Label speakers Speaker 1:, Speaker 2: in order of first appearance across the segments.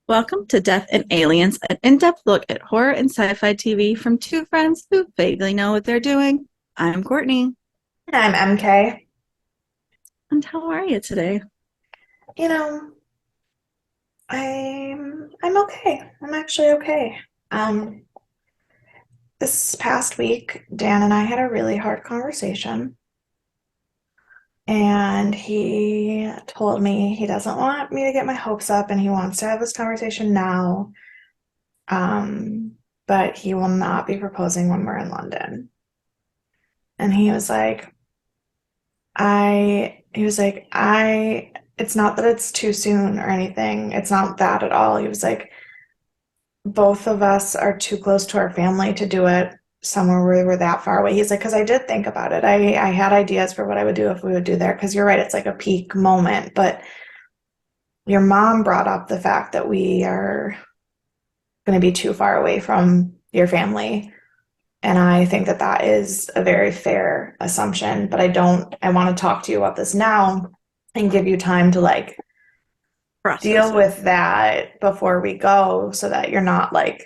Speaker 1: Welcome to Death and Aliens, an in-depth look at horror and sci-fi TV from two friends who vaguely know what they're doing. I'm Courtney.
Speaker 2: I'm MK.
Speaker 1: And how are you today?
Speaker 2: You know, I'm okay. I'm actually okay. Um, this past week, Dan and I had a really hard conversation, and he told me he doesn't want me to get my hopes up and he wants to have this conversation now. Um, but he will not be proposing when we're in London. And he was like, it's not that it's too soon or anything. It's not that at all. He was like, both of us are too close to our family to do it somewhere where we're that far away. He's like, because I did think about it. I had ideas for what I would do if we would do there. Because you're right, it's like a peak moment. But your mom brought up the fact that we are going to be too far away from your family. And I think that that is a very fair assumption. But I want to talk to you about this now and give you time to like
Speaker 1: Process
Speaker 2: deal
Speaker 1: it.
Speaker 2: with that before we go so that you're not like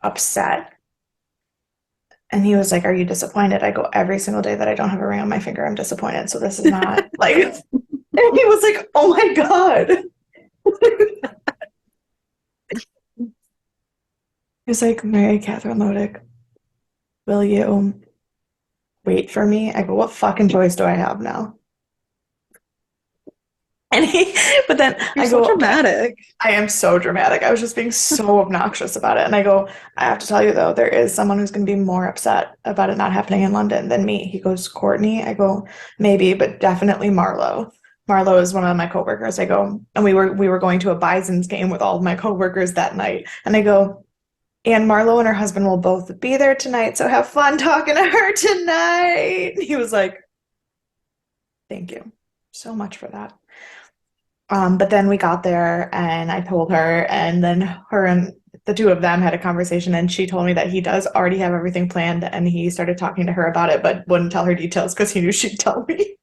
Speaker 2: upset. And he was like, "Are you disappointed?" I go, "Every single day that I don't have a ring on my finger, I'm disappointed. So this is not like," and he was like, "Oh my God." He was like, "Mary Catherine Lodick, will you wait for me?" I go, "What fucking choice do I have now?" But then
Speaker 1: You're
Speaker 2: I
Speaker 1: so
Speaker 2: go,
Speaker 1: dramatic.
Speaker 2: I am so dramatic. I was just being so obnoxious about it. And I go, "I have to tell you though, there is someone who's going to be more upset about it not happening in London than me." He goes, "Courtney?" I go, "Maybe, but definitely Marlo." Marlo is one of my coworkers. I go, and we were going to a Bison's game with all of my coworkers that night. And I go, "And Marlo and her husband will both be there tonight, so have fun talking to her tonight." He was like, "Thank you so much for that." But then we got there and I told her, and then her and the two of them had a conversation, and she told me that he does already have everything planned, and he started talking to her about it, but wouldn't tell her details because he knew she'd tell me.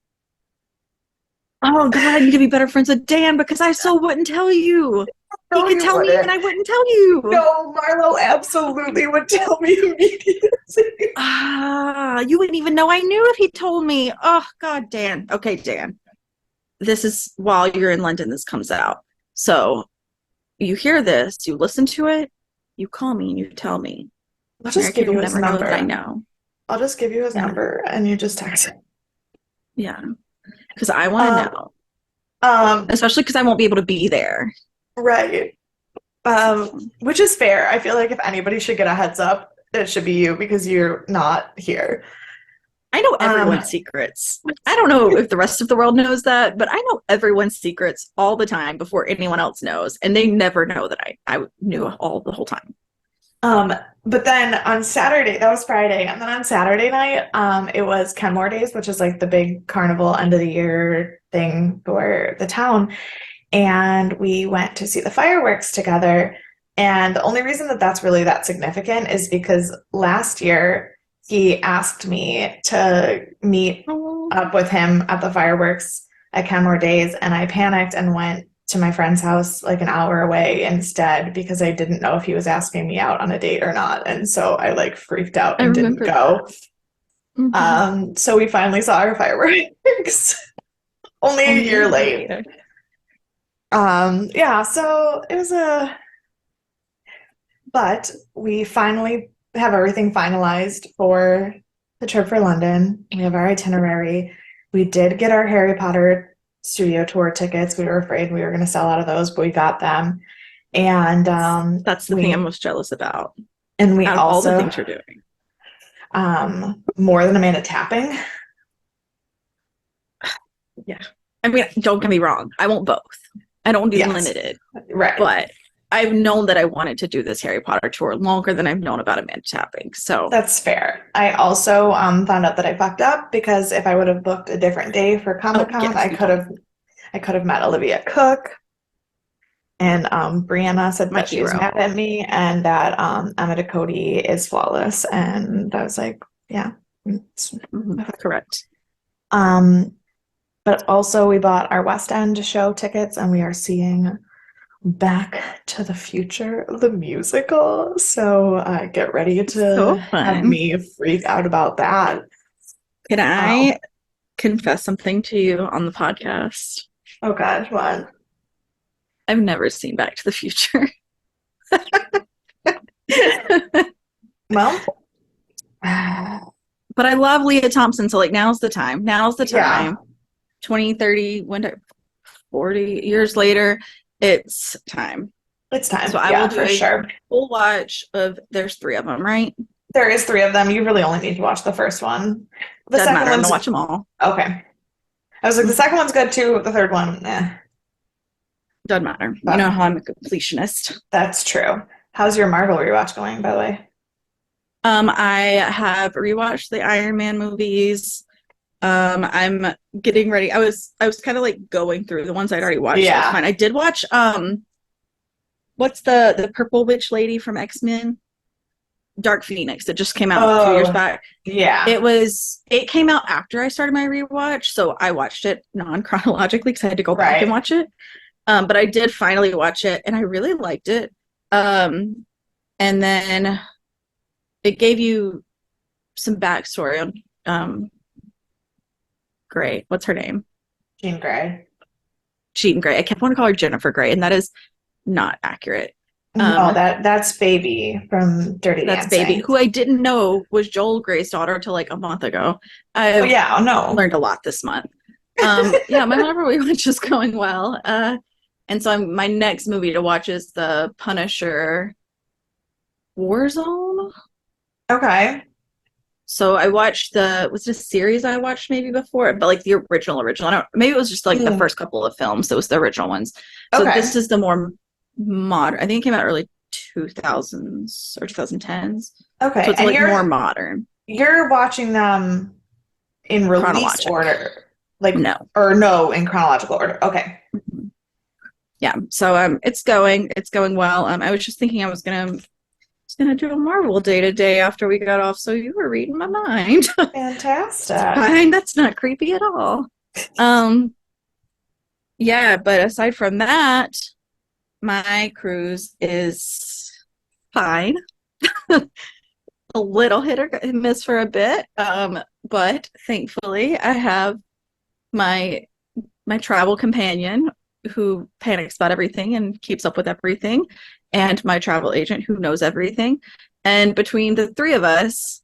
Speaker 1: Oh God, I need to be better friends with Dan because I so wouldn't tell you. He
Speaker 2: No,
Speaker 1: could
Speaker 2: you
Speaker 1: tell me and
Speaker 2: wouldn't.
Speaker 1: I wouldn't tell you.
Speaker 2: No, Marlo absolutely would tell me immediately.
Speaker 1: You wouldn't even know I knew if he told me. Oh God, Dan. Okay, Dan. This is while you're in London, this comes out. So you hear this, you listen to it, you call me and you tell me.
Speaker 2: I'll just
Speaker 1: America,
Speaker 2: give
Speaker 1: you'll
Speaker 2: you his
Speaker 1: never know that I
Speaker 2: number.
Speaker 1: know.
Speaker 2: I'll just give you his
Speaker 1: Yeah.
Speaker 2: number and you just text him.
Speaker 1: Yeah. Because I want to
Speaker 2: Um,
Speaker 1: know,
Speaker 2: um,
Speaker 1: especially because I won't be able to be there.
Speaker 2: right.
Speaker 1: So
Speaker 2: Which is fair. I feel like if anybody should get a heads up, it should be you because you're not here.
Speaker 1: I know
Speaker 2: Um,
Speaker 1: everyone's secrets. I don't know if the rest of the world knows that, but I know everyone's secrets all the time before anyone else knows. And they never know that I knew all the whole time.
Speaker 2: um, but then on Saturday, that was Friday, and then on Saturday night, it was Kenmore Days, which is like the big carnival end of the year thing for the town. And we went to see the fireworks together. And the only reason that that's really that significant is because last year he asked me to meet
Speaker 1: Oh,
Speaker 2: up with him at the fireworks at Kenmore Days, and I panicked and went to my friend's house like an hour away instead because I didn't know if he was asking me out on a date or not. And so I like freaked out
Speaker 1: I
Speaker 2: and didn't
Speaker 1: remember that.
Speaker 2: go.
Speaker 1: Mm-hmm.
Speaker 2: So we finally saw our fireworks only a
Speaker 1: Only a
Speaker 2: year
Speaker 1: year
Speaker 2: late.
Speaker 1: later.
Speaker 2: Yeah, so it was but we finally have everything finalized for the trip for London. We have our itinerary. We did get our Harry Potter studio tour tickets. We were afraid we were going to sell out of those, but we got them. And
Speaker 1: That's the thing I'm most jealous about
Speaker 2: we
Speaker 1: out of all the
Speaker 2: also
Speaker 1: things you're doing.
Speaker 2: more than Amanda tapping.
Speaker 1: Yeah. I mean, don't get me wrong. I want both. I don't want to be
Speaker 2: Yes,
Speaker 1: limited,
Speaker 2: right.
Speaker 1: but I've known that I wanted to do this Harry Potter tour longer than I've known about Amanda tapping. So,
Speaker 2: That's fair. I also found out that I fucked up because if I would have booked a different day for
Speaker 1: oh,
Speaker 2: Comic-Con,
Speaker 1: yes, you told me.
Speaker 2: I could have met Olivia Cook. And Brianna said
Speaker 1: My
Speaker 2: that she was mad
Speaker 1: hero.
Speaker 2: at me and that Emma Cody is flawless. And I was like, yeah.
Speaker 1: Mm-hmm. Correct.
Speaker 2: Um, but also we bought our West End show tickets and we are seeing Back to the Future, the musical. So get ready
Speaker 1: So
Speaker 2: to have
Speaker 1: fun.
Speaker 2: me freak out about that.
Speaker 1: Can
Speaker 2: Wow.
Speaker 1: I confess something to you on the podcast?
Speaker 2: Oh gosh, what?
Speaker 1: I've never seen Back to the Future.
Speaker 2: Well,
Speaker 1: But I love Leah Thompson, so like now's the time. Now's the
Speaker 2: yeah,
Speaker 1: time. 20, 30, 40 years later, it's time.
Speaker 2: it's
Speaker 1: So
Speaker 2: time.
Speaker 1: I will
Speaker 2: Yeah,
Speaker 1: do
Speaker 2: for
Speaker 1: a
Speaker 2: sure.
Speaker 1: full watch of there's three of them, right?
Speaker 2: There is three of them. You really only need to watch the first one. The
Speaker 1: Doesn't
Speaker 2: second
Speaker 1: matter. I'm
Speaker 2: one's
Speaker 1: gonna watch them all.
Speaker 2: okay. I was like, the second one's good too. The third one,
Speaker 1: Doesn't matter. You know
Speaker 2: but
Speaker 1: how I'm a completionist.
Speaker 2: that's true. How's your Marvel rewatch going, by the way?
Speaker 1: I have rewatched the Iron Man movies. I'm getting ready. I was kind of like going through the ones I'd already watched, so it's
Speaker 2: Yeah.
Speaker 1: fine. I did watch what's the purple witch lady from X-Men? Dark Phoenix that just came out a few years
Speaker 2: Oh,
Speaker 1: back.
Speaker 2: yeah.
Speaker 1: It came out after I started my rewatch, so I watched it non-chronologically because I had to go back and
Speaker 2: Right.
Speaker 1: watch it. But I did finally watch it and I really liked it. And then it gave you some backstory on Gray. What's her name?
Speaker 2: Jean Grey.
Speaker 1: Jean Grey. I kept wanting to call her Jennifer Grey, and that is not accurate.
Speaker 2: No, that's Baby from Dirty
Speaker 1: That's Baby,
Speaker 2: Dancing.
Speaker 1: who I didn't know was Joel Grey's daughter until like a month ago.
Speaker 2: Oh
Speaker 1: I've
Speaker 2: yeah, no.
Speaker 1: learned a lot this month. Yeah, my Marvel rewatch is going well. And so my next movie to watch is the Punisher Warzone.
Speaker 2: Okay.
Speaker 1: So I watched was it a series I watched maybe before, but like the original. I don't maybe it was just like the
Speaker 2: Mm,
Speaker 1: first couple of films. It was the original ones. So
Speaker 2: okay.
Speaker 1: this is the more modern. I think it came out early 2000s or 2010s. So
Speaker 2: Okay.
Speaker 1: it's
Speaker 2: And
Speaker 1: like more modern
Speaker 2: you're watching them in release
Speaker 1: chronologic.
Speaker 2: order, like
Speaker 1: No.
Speaker 2: or no, in chronological order. Okay.
Speaker 1: Yeah. So it's going well. I was just thinking I was gonna do a Marvel day to day after we got off, so you were reading my mind.
Speaker 2: Fantastic.
Speaker 1: Fine, that's not creepy at all. Um, yeah, but aside from that, my cruise is fine. A little hit or miss for a bit. But thankfully I have my my travel companion who panics about everything and keeps up with everything, and my travel agent who knows everything. And between the three of us,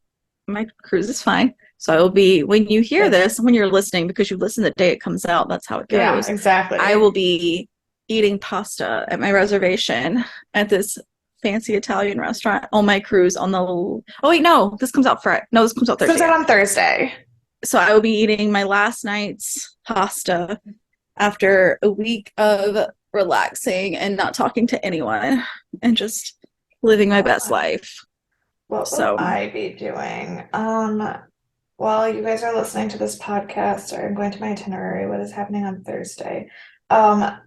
Speaker 1: my cruise is fine. So I will be, when you hear
Speaker 2: Good.
Speaker 1: this, when you're listening, because you listen the day it comes out, that's how it
Speaker 2: Yeah,
Speaker 1: goes. I
Speaker 2: exactly.
Speaker 1: will be eating pasta at my reservation at this fancy Italian restaurant on my cruise on the. Oh wait, no, this comes out Friday. No, this comes out
Speaker 2: This comes
Speaker 1: Thursday.
Speaker 2: out on Thursday.
Speaker 1: So I will be eating my last night's pasta after a week of relaxing and not talking to anyone and just living my best life.
Speaker 2: What will
Speaker 1: So,
Speaker 2: I be doing? While you guys are listening to this podcast or I'm going to my itinerary, what is happening on Thursday? Um,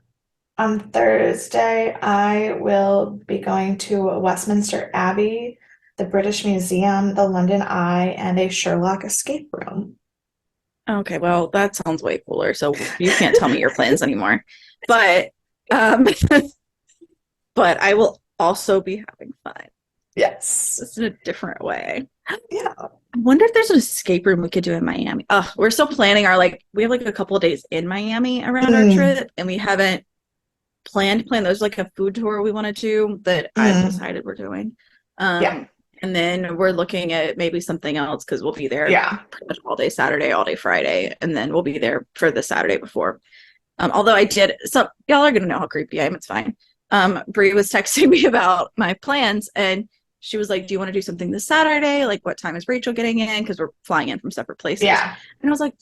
Speaker 2: on Thursday, I will be going to Westminster Abbey, the British Museum, the London Eye, and a Sherlock escape room.
Speaker 1: okay, well, that sounds way cooler. So you can't tell me your plans anymore. But um but I will also be having fun.
Speaker 2: Yes.
Speaker 1: Just in a different way.
Speaker 2: Yeah.
Speaker 1: I wonder if there's an escape room we could do in Miami. We're still planning we have like a couple of days in Miami around our
Speaker 2: Mm,
Speaker 1: trip, and we haven't planned. There's like a food tour we want to do that I've
Speaker 2: mm.
Speaker 1: decided we're doing.
Speaker 2: Yeah.
Speaker 1: And then we're looking at maybe something else because we'll be there
Speaker 2: Yeah.
Speaker 1: pretty much all day Saturday, all day Friday, and then we'll be there for the Saturday before. Although so y'all are gonna know how creepy I am. It's fine. Bree was texting me about my plans, and she was like, "Do you want to do something this Saturday? Like, what time is Rachel getting in? Because we're flying in from separate places."
Speaker 2: Yeah.
Speaker 1: And I was like,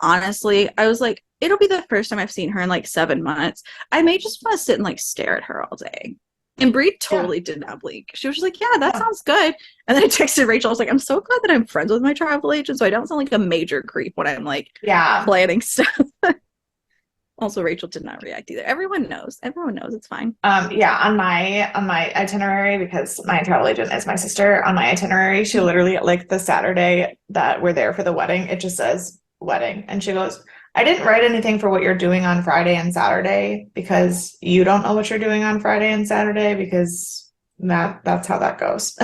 Speaker 1: honestly, I was like, it'll be the first time I've seen her in like 7 months. I may just want to sit and like stare at her all day. And Bree
Speaker 2: Yeah.
Speaker 1: totally did not blink. She was just like, "Yeah, that
Speaker 2: Yeah.
Speaker 1: sounds good." And then I texted Rachel. I was like, "I'm so glad that I'm friends with my travel agent, so I don't sound like a major creep when I'm like
Speaker 2: Yeah.
Speaker 1: planning stuff." Also, Rachel did not react either. Everyone knows. Everyone knows it's fine.
Speaker 2: Yeah, on my itinerary, because my travel agent is my sister, on my itinerary, she literally like the Saturday that we're there for the wedding, it just says wedding. And she goes, I didn't write anything for what you're doing on Friday and Saturday because you don't know what you're doing on Friday and Saturday because that's how that goes.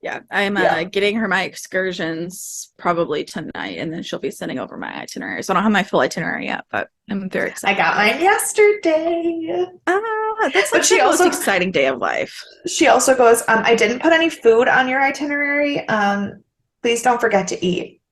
Speaker 1: Yeah, I'm
Speaker 2: Yeah.
Speaker 1: getting her my excursions probably tonight, and then she'll be sending over my itinerary. So I don't have my full itinerary yet, but I'm very
Speaker 2: I
Speaker 1: excited.
Speaker 2: got mine yesterday.
Speaker 1: That's
Speaker 2: But
Speaker 1: like the most exciting day of life.
Speaker 2: she also goes, I didn't put any food on your itinerary. Please don't forget to eat.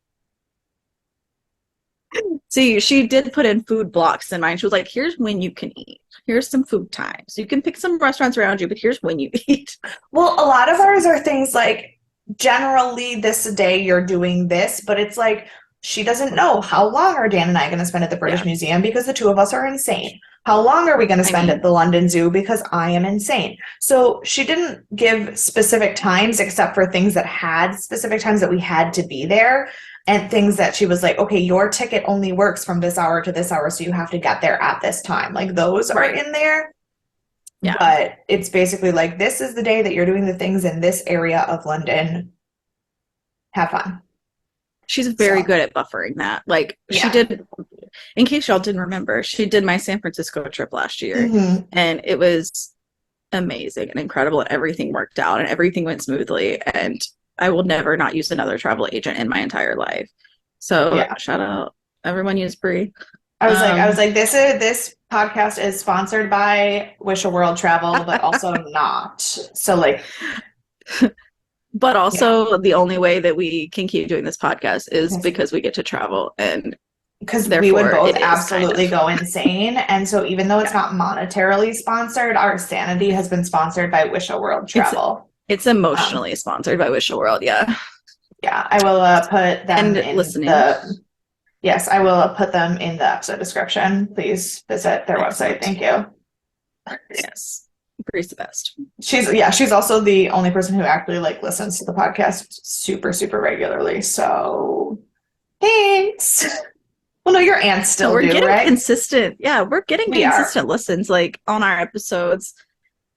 Speaker 1: See, she did put in food blocks in mine. She was like, here's when you can eat. Here's some food times. You can pick some restaurants around you, but here's when you eat.
Speaker 2: Well, a lot of ours are things like generally this day you're doing this, but it's like she doesn't know how long are Dan and I going to spend at the British
Speaker 1: Yeah.
Speaker 2: Museum because the two of us are insane. How long are we going to spend at the London Zoo because I am insane. So she didn't give specific times except for things that had specific times that we had to be there and things that she was like, okay, your ticket only works from this hour to this hour, so you have to get there at this time. Like those are in there.
Speaker 1: Yeah.
Speaker 2: But it's basically like, this is the day that you're doing the things in this area of London. Have fun.
Speaker 1: She's very good at buffering that. Like she did, in case y'all didn't remember, she did my San Francisco trip last year, and it was amazing and incredible, and everything worked out and everything went smoothly. And I will never not use another travel agent in my entire life. So shout out everyone, use Bree.
Speaker 2: I was like, this podcast is sponsored by Wish a World Travel, but also not. So like,
Speaker 1: but also the only way that we can keep doing this podcast is because we get to travel, and
Speaker 2: because we would both absolutely go insane. And so even though it's not monetarily sponsored, our sanity has been sponsored by Wish a World Travel.
Speaker 1: It's emotionally sponsored by Wish a World. Yeah.
Speaker 2: Yeah. I will put them in yes, I will put them in the episode description. Please visit their website. Thank you.
Speaker 1: Yes. Bree's the best.
Speaker 2: She's also the only person who actually like listens to the podcast super, super regularly. So thanks. Well, no, your aunts still
Speaker 1: we're
Speaker 2: do,
Speaker 1: getting
Speaker 2: right?
Speaker 1: Consistent. Yeah, we're getting consistent listens like on our episodes.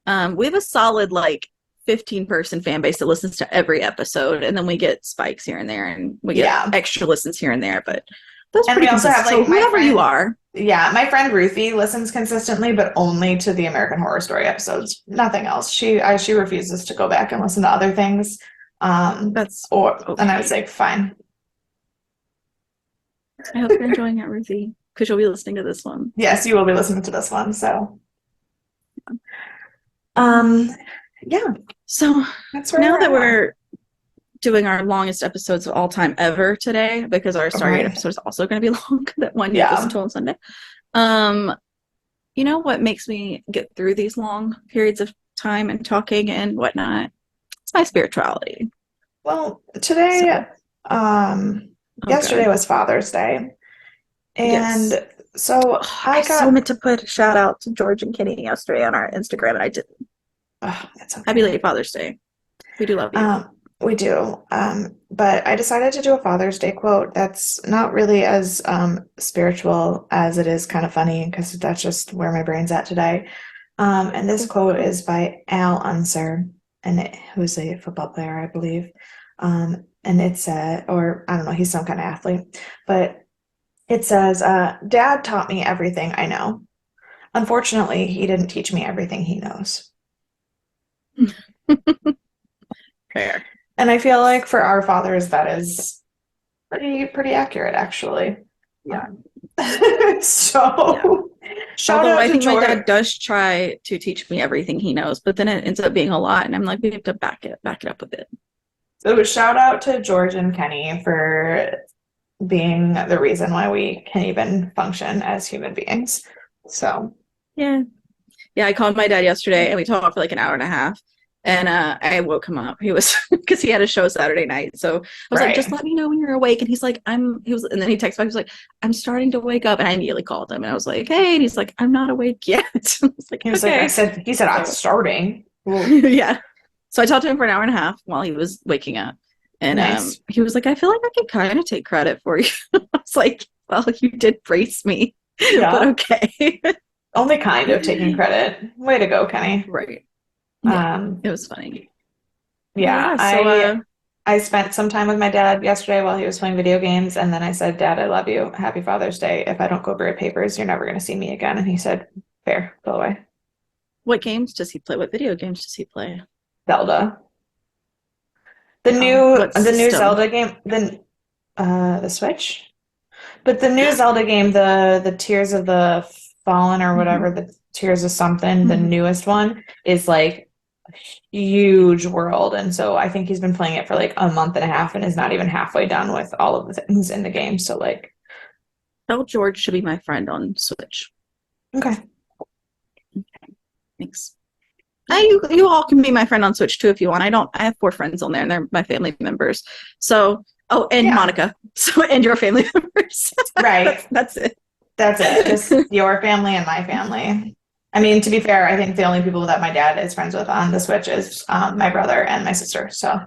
Speaker 1: We have a solid like 15-person fan base that listens to every episode, and then we get spikes here and there, and we get extra listens here and there. But that's pretty consistent. Also have like whoever you are.
Speaker 2: Yeah, my friend Ruthie listens consistently, but only to the American Horror Story episodes. Nothing else. She refuses to go back and listen to other things. And I was like, fine.
Speaker 1: I hope you're enjoying it, Ruthie, because you'll be listening to this one.
Speaker 2: Yes, you will be listening to this one. So, yeah.
Speaker 1: So now that we're doing our longest episodes of all time ever today, because our Stargate episode is also going to be long, that one you listen to on Sunday. You know what makes me get through these long periods of time and talking and whatnot? It's my spirituality.
Speaker 2: Well, today, yesterday was Father's Day, and so I
Speaker 1: so meant to put a shout out to George and Kenny yesterday on our Instagram, and I didn't.
Speaker 2: That's okay.
Speaker 1: Happy late Father's Day. We do love you.
Speaker 2: We do. But I decided to do a Father's Day quote that's not really as spiritual as it is kind of funny, because that's just where my brain's at today. And this quote is by Al Unser, who's a football player, I believe. And it's or I don't know, he's some kind of athlete, but it says, Dad taught me everything I know. Unfortunately, he didn't teach me everything he knows.
Speaker 1: Fair.
Speaker 2: And I feel like for our fathers, that is pretty accurate, actually.
Speaker 1: Yeah.
Speaker 2: So, shout
Speaker 1: Although
Speaker 2: out
Speaker 1: I
Speaker 2: to
Speaker 1: think
Speaker 2: George.
Speaker 1: my dad does try to teach me everything he knows, but then it ends up being a lot, and I'm like, we have to back it up a bit.
Speaker 2: So shout out to George and Kenny for being the reason why we can even function as human beings. So
Speaker 1: yeah, I called my dad yesterday, and we talked for like an hour and a half. And I woke him up. He was because he had a show Saturday night. So I was like, just let me know when you're awake. And he's like, and then he texted back. He was like, I'm starting to wake up. And I immediately called him. And I was like, hey. And he's like, I'm not awake yet. I was like, okay.
Speaker 2: He said, I'm starting.
Speaker 1: Yeah. So I talked to him for an hour and a half while he was waking up. And he was like, I feel like I can kind of take credit for you. I was like, well, you did brace me. Yeah. But okay.
Speaker 2: Only kind of taking credit. Way to go, Kenny.
Speaker 1: Right. Yeah, it was funny.
Speaker 2: Yeah, I spent some time with my dad yesterday while he was playing video games, and then I said, Dad, I love you. Happy Father's Day. If I don't go grade papers, you're never going to see me again. And he said, fair, go away.
Speaker 1: What games does he play? What video games does he play?
Speaker 2: Zelda.
Speaker 1: What
Speaker 2: The new
Speaker 1: system?
Speaker 2: Zelda game, the Switch. But the new Zelda game, the Tears of the Fallen or whatever,
Speaker 1: Mhm.
Speaker 2: the Tears of something, the
Speaker 1: Mhm.
Speaker 2: newest one is like a huge world. And so I think he's been playing it for like a month and a half and is not even halfway done with all of the things in the game. So like,
Speaker 1: Tell George should be my friend on Switch.
Speaker 2: okay.
Speaker 1: Thanks. You all can be my friend on Switch too if you want. I have 4 friends on there and they're my family members. So and
Speaker 2: Yeah.
Speaker 1: Monica. So and your family members.
Speaker 2: Right.
Speaker 1: That's it.
Speaker 2: That's it. Just your family and my family. I mean, to be fair, I think the only people that my dad is friends with on the Switch is my brother and my sister. So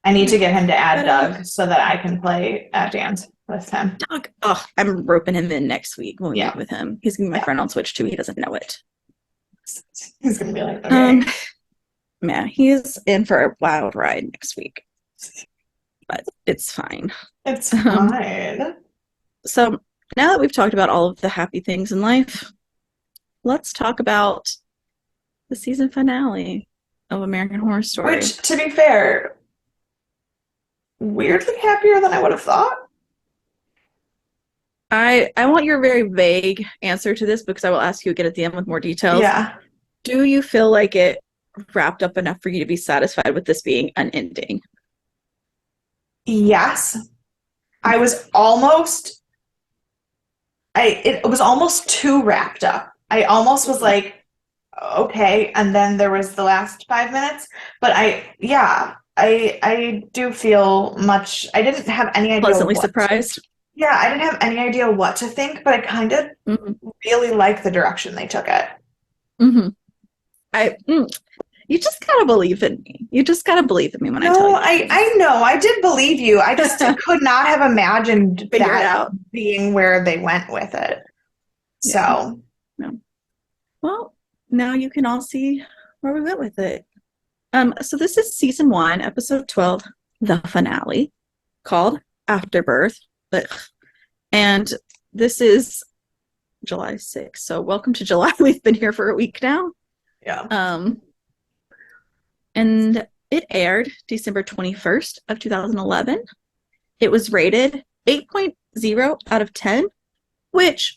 Speaker 2: I need to get him to add Doug so that I can play at Dan's with him.
Speaker 1: Doug, I'm roping him in next week when we
Speaker 2: Yeah.
Speaker 1: meet with him. He's gonna be my friend on Switch too. He doesn't know it.
Speaker 2: He's gonna be like, okay.
Speaker 1: Yeah, he's in for a wild ride next week. But it's fine.
Speaker 2: It's fine.
Speaker 1: So now that we've talked about all of the happy things in life, let's talk about the season finale of American Horror Story.
Speaker 2: Which, to be fair, weirdly happier than I would have thought.
Speaker 1: I want your very vague answer to this because I will ask you again at the end with more details.
Speaker 2: Yeah.
Speaker 1: Do you feel like it wrapped up enough for you to be satisfied with this being an ending?
Speaker 2: Yes. I was almost it was almost too wrapped up. I almost was like, okay, and then there was the last 5 minutes. But I do feel much. I didn't have any idea.
Speaker 1: Pleasantly surprised.
Speaker 2: Yeah, I didn't have any idea what to think, but I kind of really like the direction they took it.
Speaker 1: Mm-hmm. You just gotta believe in me. You just gotta believe in me when I tell you.
Speaker 2: I know. I did believe you. I just could not have imagined that being where they went with it. Yeah. So.
Speaker 1: No. Well, now you can all see where we went with it. So this is season 1, episode 12, the finale, called Afterbirth. And this is July 6th. So welcome to July. We've been here for a week now.
Speaker 2: Yeah.
Speaker 1: And it aired December 21st of 2011. It was rated 8.0 out of 10, which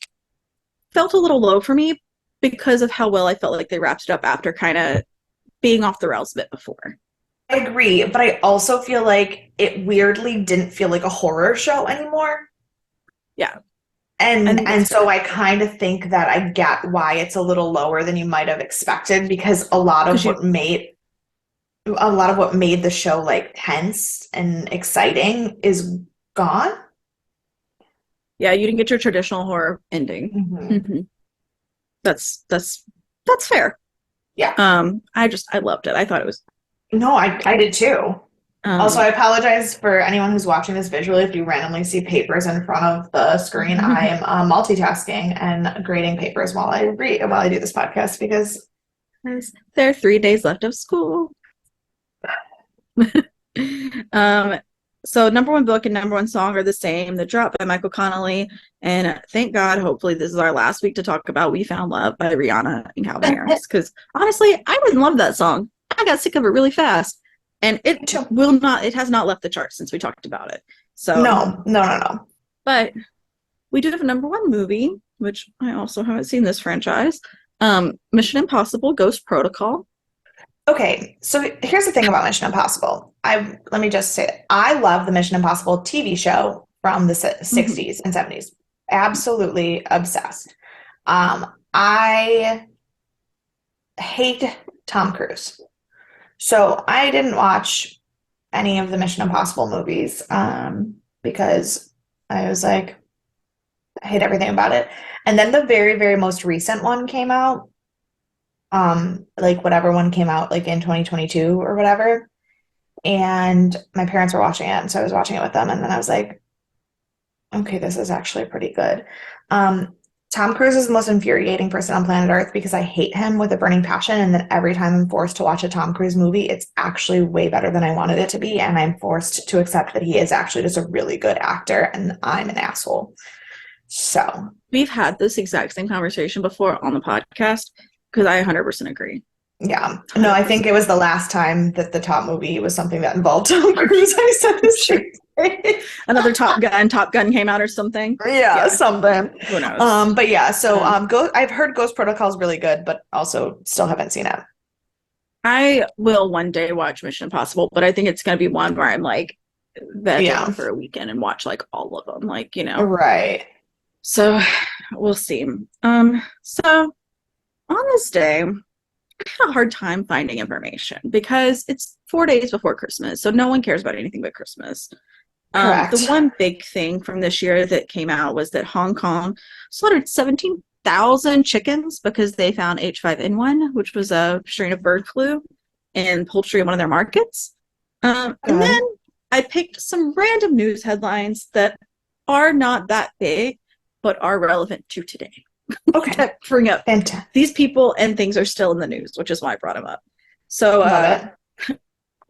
Speaker 1: felt a little low for me because of how well I felt like they wrapped it up after kind of being off the rails a bit before.
Speaker 2: I agree, but I also feel like it weirdly didn't feel like a horror show anymore.
Speaker 1: Yeah.
Speaker 2: And so I kind of think that I get why it's a little lower than you might have expected, because a lot of what made the show like tense and exciting is gone.
Speaker 1: Yeah, you didn't get your traditional horror ending.
Speaker 2: Mm-hmm.
Speaker 1: That's fair.
Speaker 2: Yeah.
Speaker 1: I loved it. I thought it was.
Speaker 2: No, I did too. Also, I apologize for anyone who's watching this visually if you randomly see papers in front of the screen. I am multitasking and grading papers while I do this podcast because
Speaker 1: there are 3 days left of school. So number 1 book and number 1 song are the same. The Drop by Michael Connelly, and thank God, hopefully this is our last week to talk about We Found Love by Rihanna and Calvin Harris, because honestly, I didn't love that song. I got sick of it really fast, and it has not left the charts since we talked about it. So
Speaker 2: no.
Speaker 1: But we do have a number 1 movie, which I also haven't seen this franchise. Mission Impossible: Ghost Protocol.
Speaker 2: Okay, so here's the thing about Mission Impossible. Let me just say, I love the Mission Impossible TV show from the 60s and 70s. Absolutely obsessed. I hate Tom Cruise. So I didn't watch any of the Mission Impossible movies because I was like, I hate everything about it. And then the very, very most recent one came out. Like whatever one came out like in 2022 or whatever. And my parents were watching it, and so I was watching it with them, and then I was like, okay, this is actually pretty good. Tom Cruise is the most infuriating person on planet Earth because I hate him with a burning passion. And then every time I'm forced to watch a Tom Cruise movie, it's actually way better than I wanted it to be. And I'm forced to accept that he is actually just a really good actor and I'm an asshole. So,
Speaker 1: We've had this exact same conversation before on the podcast because I 100% agree.
Speaker 2: yeah. No, I think it was the last time that the top movie was something that involved Tom Cruise. I said this
Speaker 1: Sure. Another Top Gun came out or something.
Speaker 2: Yeah, something.
Speaker 1: Who knows?
Speaker 2: But yeah, so I've heard Ghost Protocol is really good, but also still haven't seen it.
Speaker 1: I will one day watch Mission Impossible, but I think it's going to be one where I'm like veg
Speaker 2: Yeah.
Speaker 1: out for a weekend and watch like all of them, like, you know.
Speaker 2: Right.
Speaker 1: So we'll see. So on this day, I had a hard time finding information because it's 4 days before Christmas, so no one cares about anything but Christmas.
Speaker 2: Correct.
Speaker 1: The one big thing from this year that came out was that Hong Kong slaughtered 17,000 chickens because they found H5N1, which was a strain of bird flu in poultry in one of their markets. And then I picked some random news headlines that are not that big, but are relevant to today.
Speaker 2: Okay.
Speaker 1: That bring up
Speaker 2: Fantastic.
Speaker 1: these people and things are still in the news, which is why I brought them up. So,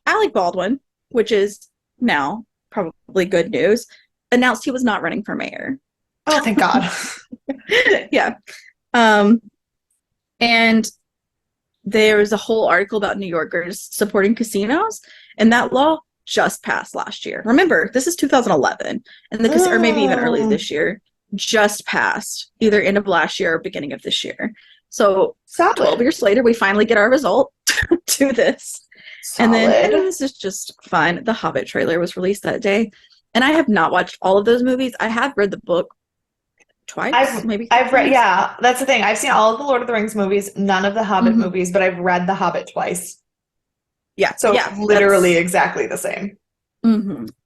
Speaker 1: Alec Baldwin, which is now probably good news, announced he was not running for mayor.
Speaker 2: Oh, thank God.
Speaker 1: Yeah. And there was a whole article about New Yorkers supporting casinos, and that law just passed last year. Remember, this is 2011, and or maybe even early this year, just passed, either end of last year or beginning of this year. So 12 years later, we finally get our result to this.
Speaker 2: Solid.
Speaker 1: And then, and this is just fun. The Hobbit trailer was released that day, and I have not watched all of those movies. I have read the book twice, I've
Speaker 2: read, yeah, that's the thing. I've seen all of the Lord of the Rings movies, none of the Hobbit movies, but I've read The Hobbit twice.
Speaker 1: Yeah.
Speaker 2: So yeah, literally exactly the same.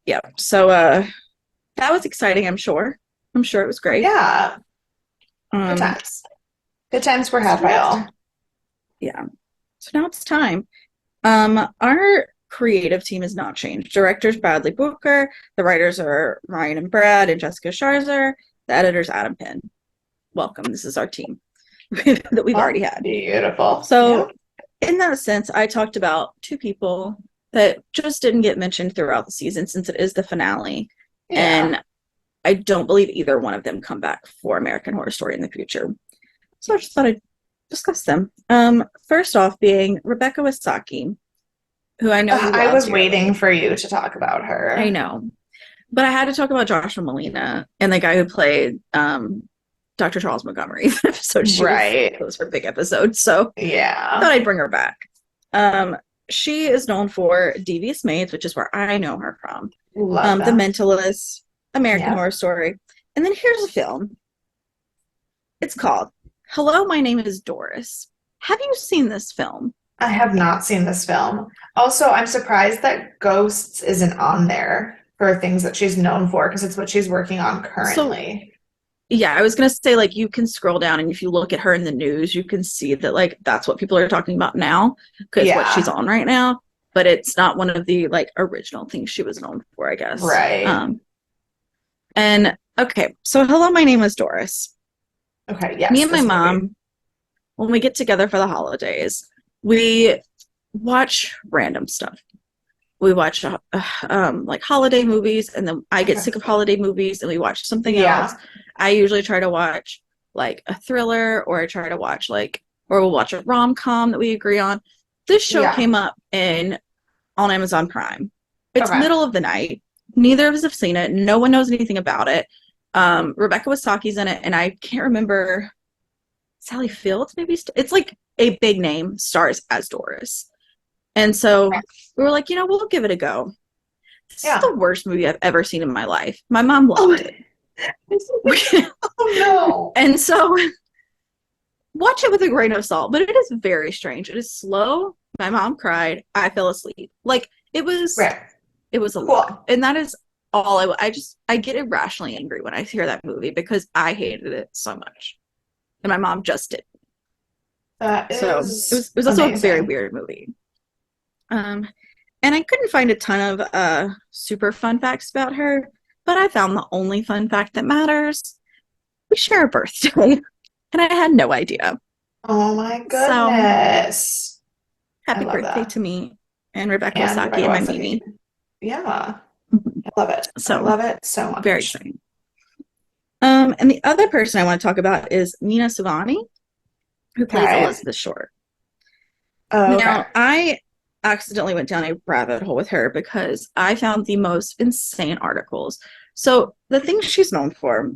Speaker 1: Yeah. So that was exciting, I'm sure. I'm sure it was great.
Speaker 2: Yeah. Good times. Good times were had by all.
Speaker 1: Yeah. So now it's time. Our creative team has not changed. Directors Bradley Booker, the writers are Ryan and Brad and Jessica Sharzer, the editor's Adam Penn. Welcome. This is our team that we've already had.
Speaker 2: Beautiful.
Speaker 1: So in that sense, I talked about two people that just didn't get mentioned throughout the season since it is the finale. Yeah. And I don't believe either one of them come back for American Horror Story in the future. So I just thought I'd discuss them. First off being Rebecca Wasaki, who I know
Speaker 2: I was waiting for you to talk about her.
Speaker 1: I know. But I had to talk about Joshua Malina and the guy who played Dr. Charles Montgomery episode. That was her big episode. So
Speaker 2: yeah,
Speaker 1: I thought I'd bring her back. She is known for Devious Maids, which is where I know her from. The Mentalist, American Horror Story. And then here's a film. It's called Hello, My Name is Doris. Have you seen this film?
Speaker 2: I have not seen this film. Also, I'm surprised that Ghosts isn't on there for things that she's known for because it's what she's working on currently.
Speaker 1: Yeah, I was going to say, like, you can scroll down and if you look at her in the news, you can see that, like, that's what people are talking about now because what she's on right now. But it's not one of the, like, original things she was known for, I guess.
Speaker 2: Right.
Speaker 1: And, okay, so Hello, My Name is Doris.
Speaker 2: Okay, yes.
Speaker 1: Me and my mom, when we get together for the holidays, we watch random stuff. We watch like holiday movies, and then I get sick of holiday movies, and we watch something else. I usually try to watch like a thriller, or I try to watch or we'll watch a rom-com that we agree on. This show came up on Amazon Prime. It's middle of the night. Neither of us have seen it. No one knows anything about it. Rebecca Wasaki's in it, and I can't remember. Sally Fields, maybe. It's like a big name, stars as Doris. And so we were like, we'll give it a go. This is the worst movie I've ever seen in my life. My mom loved it.
Speaker 2: Oh, no.
Speaker 1: And so watch it with a grain of salt, but it is very strange. It is slow. My mom cried. I fell asleep. Like, it was a lot. And that is all I get irrationally angry when I hear that movie because I hated it so much. And my mom just did. So it was also a very weird movie. And I couldn't find a ton of super fun facts about her, but I found the only fun fact that matters. we share a birthday. And I had no idea.
Speaker 2: Oh my
Speaker 1: So
Speaker 2: goodness. I
Speaker 1: happy
Speaker 2: love
Speaker 1: birthday
Speaker 2: that.
Speaker 1: to me and Rebecca
Speaker 2: And
Speaker 1: Wasaki
Speaker 2: Rebecca
Speaker 1: and my
Speaker 2: Wasaki.
Speaker 1: Mimi.
Speaker 2: Yeah,
Speaker 1: Mhm.
Speaker 2: I love it. I
Speaker 1: So
Speaker 2: love it so
Speaker 1: very
Speaker 2: much.
Speaker 1: exciting. And the other person I want to talk about is Nina Savani, who plays
Speaker 2: Okay.
Speaker 1: Elizabeth Short.
Speaker 2: Oh, okay.
Speaker 1: Now, I accidentally went down a rabbit hole with her because I found the most insane articles. So the things she's known for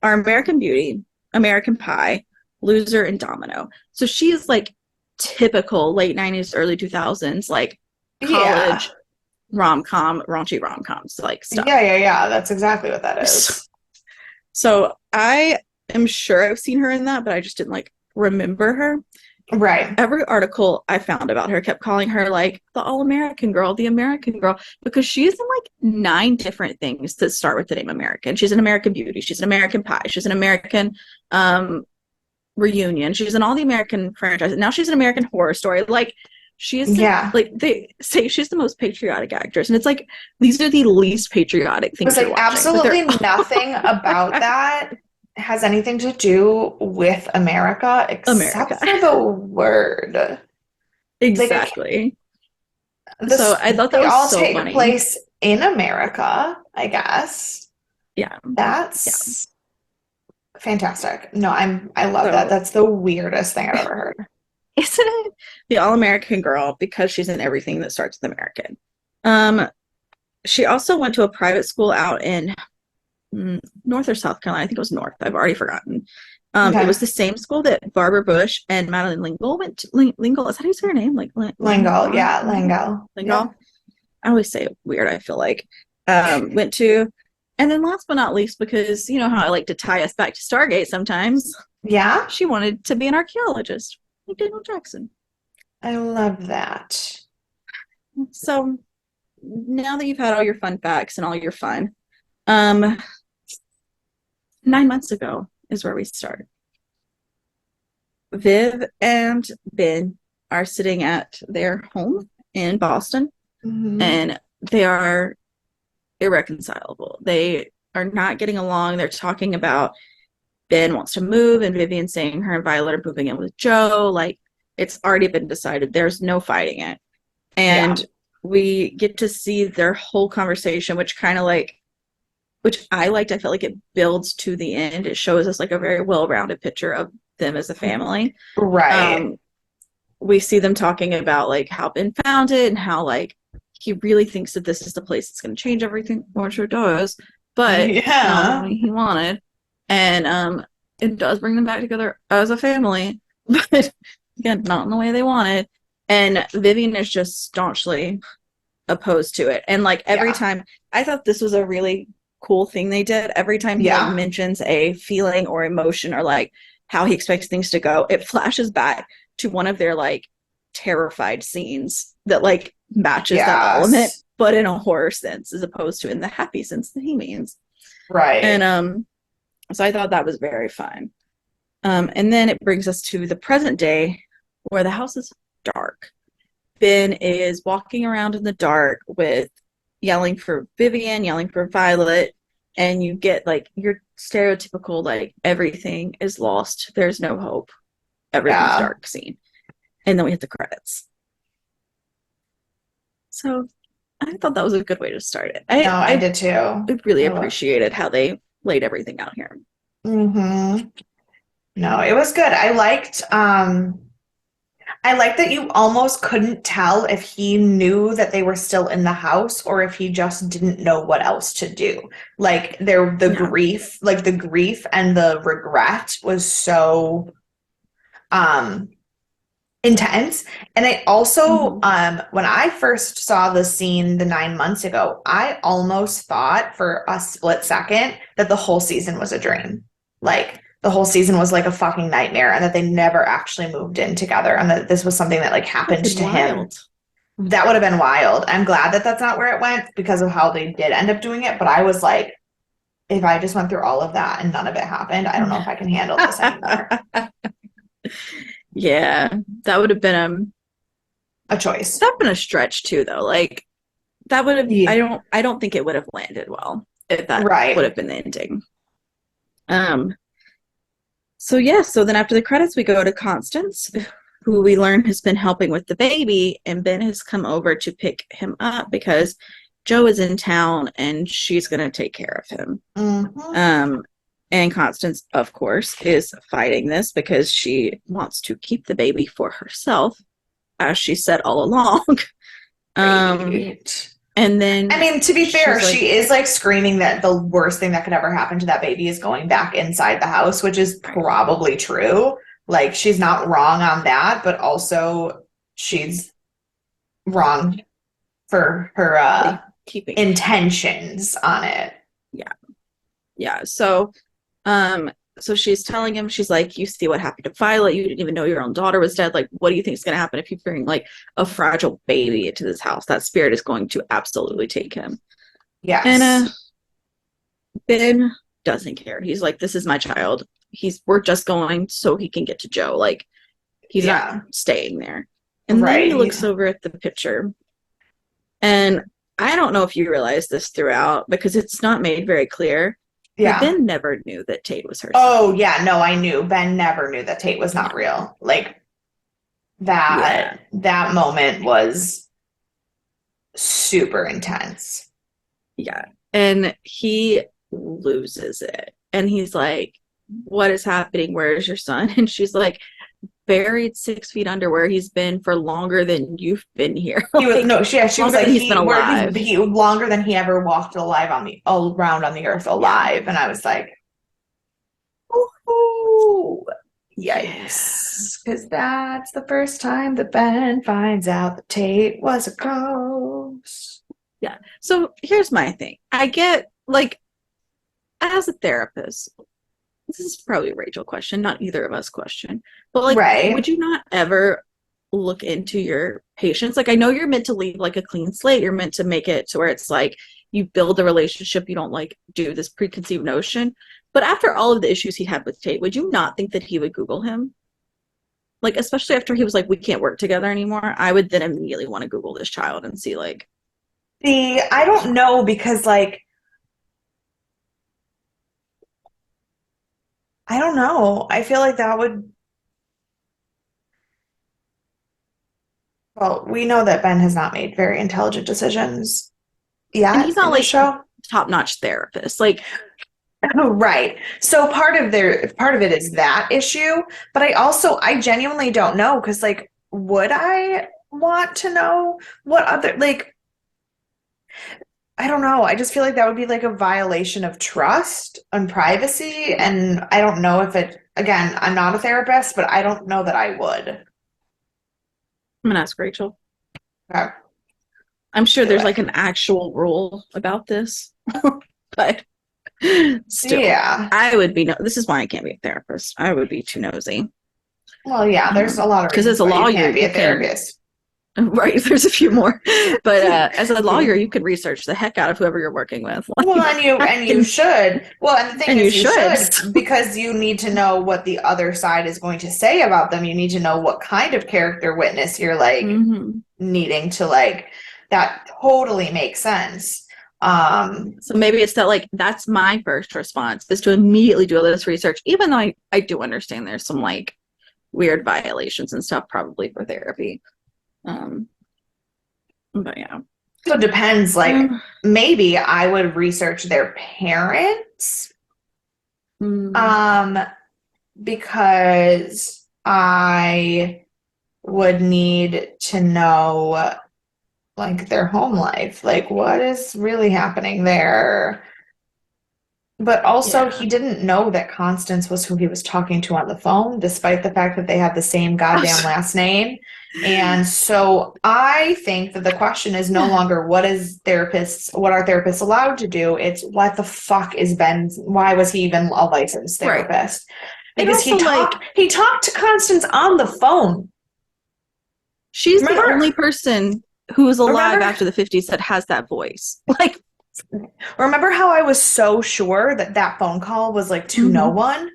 Speaker 1: are American Beauty, American Pie, Loser, and Domino. So she's like typical late 90s, early 2000s, like
Speaker 2: Yeah.
Speaker 1: college rom-com, raunchy rom-coms, like
Speaker 2: Yeah,
Speaker 1: stuff.
Speaker 2: yeah, yeah. That's exactly what that
Speaker 1: So,
Speaker 2: is.
Speaker 1: so I am sure I've seen her in that, but I just didn't like remember her.
Speaker 2: Right.
Speaker 1: Every article I found about her kept calling her like the all-American girl, the American girl, because she's in like 9 different things that start with the name American. She's an American Beauty, she's an American Pie, she's an American um, Reunion, she's in all the American franchises. Now she's an American Horror Story. Like she's
Speaker 2: Yeah.
Speaker 1: like they say she's the most patriotic actress, and it's like these are the least patriotic
Speaker 2: It's
Speaker 1: things you're
Speaker 2: like
Speaker 1: watching, but they're
Speaker 2: absolutely nothing about that has anything to do with America except
Speaker 1: America.
Speaker 2: for the word. Like I can't,
Speaker 1: Exactly. So
Speaker 2: this
Speaker 1: I thought that
Speaker 2: they
Speaker 1: was
Speaker 2: all
Speaker 1: so
Speaker 2: take
Speaker 1: funny.
Speaker 2: place in America, I guess.
Speaker 1: Yeah. Yeah.
Speaker 2: That's fantastic. No, I love that.
Speaker 1: So
Speaker 2: That's the weirdest thing I've ever heard.
Speaker 1: isn't it the all-American girl because she's in everything that starts with American? Um, she also went to a private school out in North or South Carolina. I think it was North. I've already forgotten. It
Speaker 2: Okay.
Speaker 1: was the same school that Barbara Bush and Madeline Lingle went to. Lingle, is that how you say her name? Like
Speaker 2: Lingo.
Speaker 1: Lingle?
Speaker 2: Yeah, lingo.
Speaker 1: Lingle?
Speaker 2: Yep.
Speaker 1: I always say it weird, I feel like. Went to. And then last but not least, because you know how I like to tie us back to Stargate sometimes,
Speaker 2: Yeah,
Speaker 1: she wanted to be an archaeologist, like Daniel Jackson.
Speaker 2: I love that.
Speaker 1: So now that you've had all your fun facts and all your fun, um, 9 months ago is where we start. Viv and Ben are sitting at their home in Boston,
Speaker 2: Hmm.
Speaker 1: and they are irreconcilable. They are not getting along. They're talking about Ben wants to move, and Vivian saying her and Violet are moving in with Joe. Like it's already been decided. There's no fighting it.
Speaker 2: Yeah.
Speaker 1: And we get to see their whole conversation, which kind of like, which I liked. I felt like it builds to the end. It shows us like a very well-rounded picture of them as a family.
Speaker 2: Right.
Speaker 1: Um, we see them talking about like how Ben found it and how like he really thinks that this is the place that's going to change everything, which it does, but not the
Speaker 2: Yeah.
Speaker 1: way he wanted. And it does bring them back together as a family, but again, not in the way they wanted. And Vivian is just staunchly opposed to it. And like every
Speaker 2: Yeah.
Speaker 1: time, I thought this was a really cool thing they did. Every time he like
Speaker 2: Yeah.
Speaker 1: mentions a feeling or emotion or like how he expects things to go, it flashes back to one of their like terrified scenes that like matches that element,
Speaker 2: Yes.
Speaker 1: but in a horror sense as opposed to in the happy sense that he means. And
Speaker 2: Right.
Speaker 1: so I thought that was very fun. And then it brings us to the present day where the house is dark. Ben is walking around in the dark with yelling for Vivian, yelling for Violet, and you get like your stereotypical like everything is lost, there's no hope, everything's
Speaker 2: Yeah.
Speaker 1: dark scene. And then we hit the credits. So I thought that was a good way to start it.
Speaker 2: No,
Speaker 1: I
Speaker 2: I
Speaker 1: I
Speaker 2: did too.
Speaker 1: really
Speaker 2: I love.
Speaker 1: appreciated how they laid everything out here.
Speaker 2: Hmm. No, it was good. I liked that you almost couldn't tell if he knew that they were still in the house or if he just didn't know what else to do. Like
Speaker 1: Yeah.
Speaker 2: the grief and the regret was so um intense. And I also,
Speaker 1: Mm-hmm.
Speaker 2: when I first saw the scene the 9 months ago, I almost thought for a split second that the whole season was a dream. Like the whole season was like a fucking nightmare and that they never actually moved in together and that this was something that like
Speaker 1: That's
Speaker 2: happened
Speaker 1: been
Speaker 2: to him.
Speaker 1: wild.
Speaker 2: That would have been wild. I'm glad that that's not where it went because of how they did end up doing it. But I was like, if I just went through all of that and none of it happened, I don't know if I can handle this anymore.
Speaker 1: Yeah, that would have been
Speaker 2: A choice.
Speaker 1: that been a stretch too though. Like that would have
Speaker 2: Yeah.
Speaker 1: I don't think it would have landed well if that would
Speaker 2: Right.
Speaker 1: have been the ending. Um So then after the credits, we go to Constance, who we learn has been helping with the baby, and Ben has come over to pick him up because Joe is in town and she's going to take care of him.
Speaker 2: Mm-hmm.
Speaker 1: And Constance, of course, is fighting this because she wants to keep the baby for herself, as she said all along.
Speaker 2: Right.
Speaker 1: And then
Speaker 2: I mean, to be fair,
Speaker 1: she's like,
Speaker 2: she is like screaming that the worst thing that could ever happen to that baby is going back inside the house, which is probably true. Like, she's not wrong on that, but also she's wrong for her
Speaker 1: keeping
Speaker 2: intentions on it.
Speaker 1: yeah. So she's telling him, she's like, you see what happened to Violet, you didn't even know your own daughter was dead. Like, what do you think is going to happen if you bring like a fragile baby into this house? That spirit is going to absolutely take him.
Speaker 2: Yes.
Speaker 1: And Ben doesn't care. He's like, this is my child. We're just going so he can get to Joe. Like, he's not staying there. And then he looks over at the picture, and I don't know if you realize this throughout because it's not made very clear.
Speaker 2: Yeah.
Speaker 1: Ben never knew that Tate was her
Speaker 2: Oh,
Speaker 1: son.
Speaker 2: yeah. No, I knew. Ben never knew that Tate was not real. Like, that moment was super intense.
Speaker 1: Yeah. And he loses it. And he's like, what is happening? Where is your son? And she's like, buried 6 feet under where he's been for longer than you've been here.
Speaker 2: He was she was like,
Speaker 1: he's been alive.
Speaker 2: he longer than he ever walked alive around on the earth alive. And I was like, ooh, yikes. Because that's the first time that Ben finds out that Tate was a ghost.
Speaker 1: Yeah. So here's my thing. I get, like, as a therapist, this is probably a Rachel question, not either of us question, but like, would you not ever look into your patients? Like, I know you're meant to leave like a clean slate. You're meant to make it to where it's like you build a relationship. You don't like do this preconceived notion. But after all of the issues he had with Tate, would you not think that he would Google him? Like, especially after he was like, we can't work together anymore. I would then immediately want to Google this child and see like.
Speaker 2: See, I don't know because like, I don't know. I feel like that would. Well, we know that Ben has not made very intelligent decisions yet.
Speaker 1: And he's not
Speaker 2: in
Speaker 1: like
Speaker 2: the show.
Speaker 1: Top-notch therapist. Like,
Speaker 2: right. So part of it is that issue, but I genuinely don't know because like, would I want to know what other like? I don't know. I just feel like that would be like a violation of trust and privacy, and I don't know if it. Again, I'm not a therapist, but I don't know that I would.
Speaker 1: I'm gonna ask Rachel.
Speaker 2: Okay.
Speaker 1: I'm sure there's like an actual rule about this, but still,
Speaker 2: yeah,
Speaker 1: I would be. This is why I can't be a therapist. I would be too nosy.
Speaker 2: Well, yeah, there's a lot of
Speaker 1: because as a lawyer,
Speaker 2: you can't be a therapist.
Speaker 1: Right, there's a few more, but as a lawyer, you could research the heck out of whoever you're working with.
Speaker 2: Like, well, and you should. Well, and the thing is, you should because you need to know what the other side is going to say about them. You need to know what kind of character witness you're like needing to like. That totally makes sense.
Speaker 1: So maybe it's that like that's my first response is to immediately do all this research, even though I do understand there's some like weird violations and stuff probably for therapy. But yeah.
Speaker 2: So it depends. Like maybe I would research their parents. Because I would need to know like their home life, like what is really happening there. But also he didn't know that Constance was who he was talking to on the phone, despite the fact that they had the same goddamn last name. And so I think that the question is no longer what are therapists allowed to do? It's what the fuck is Ben's, why was he even a licensed therapist? Right. Because he talked to Constance on the phone.
Speaker 1: She's the only person who is alive after the 50s that has that voice. Like,
Speaker 2: remember how I was so sure that phone call was like to no one?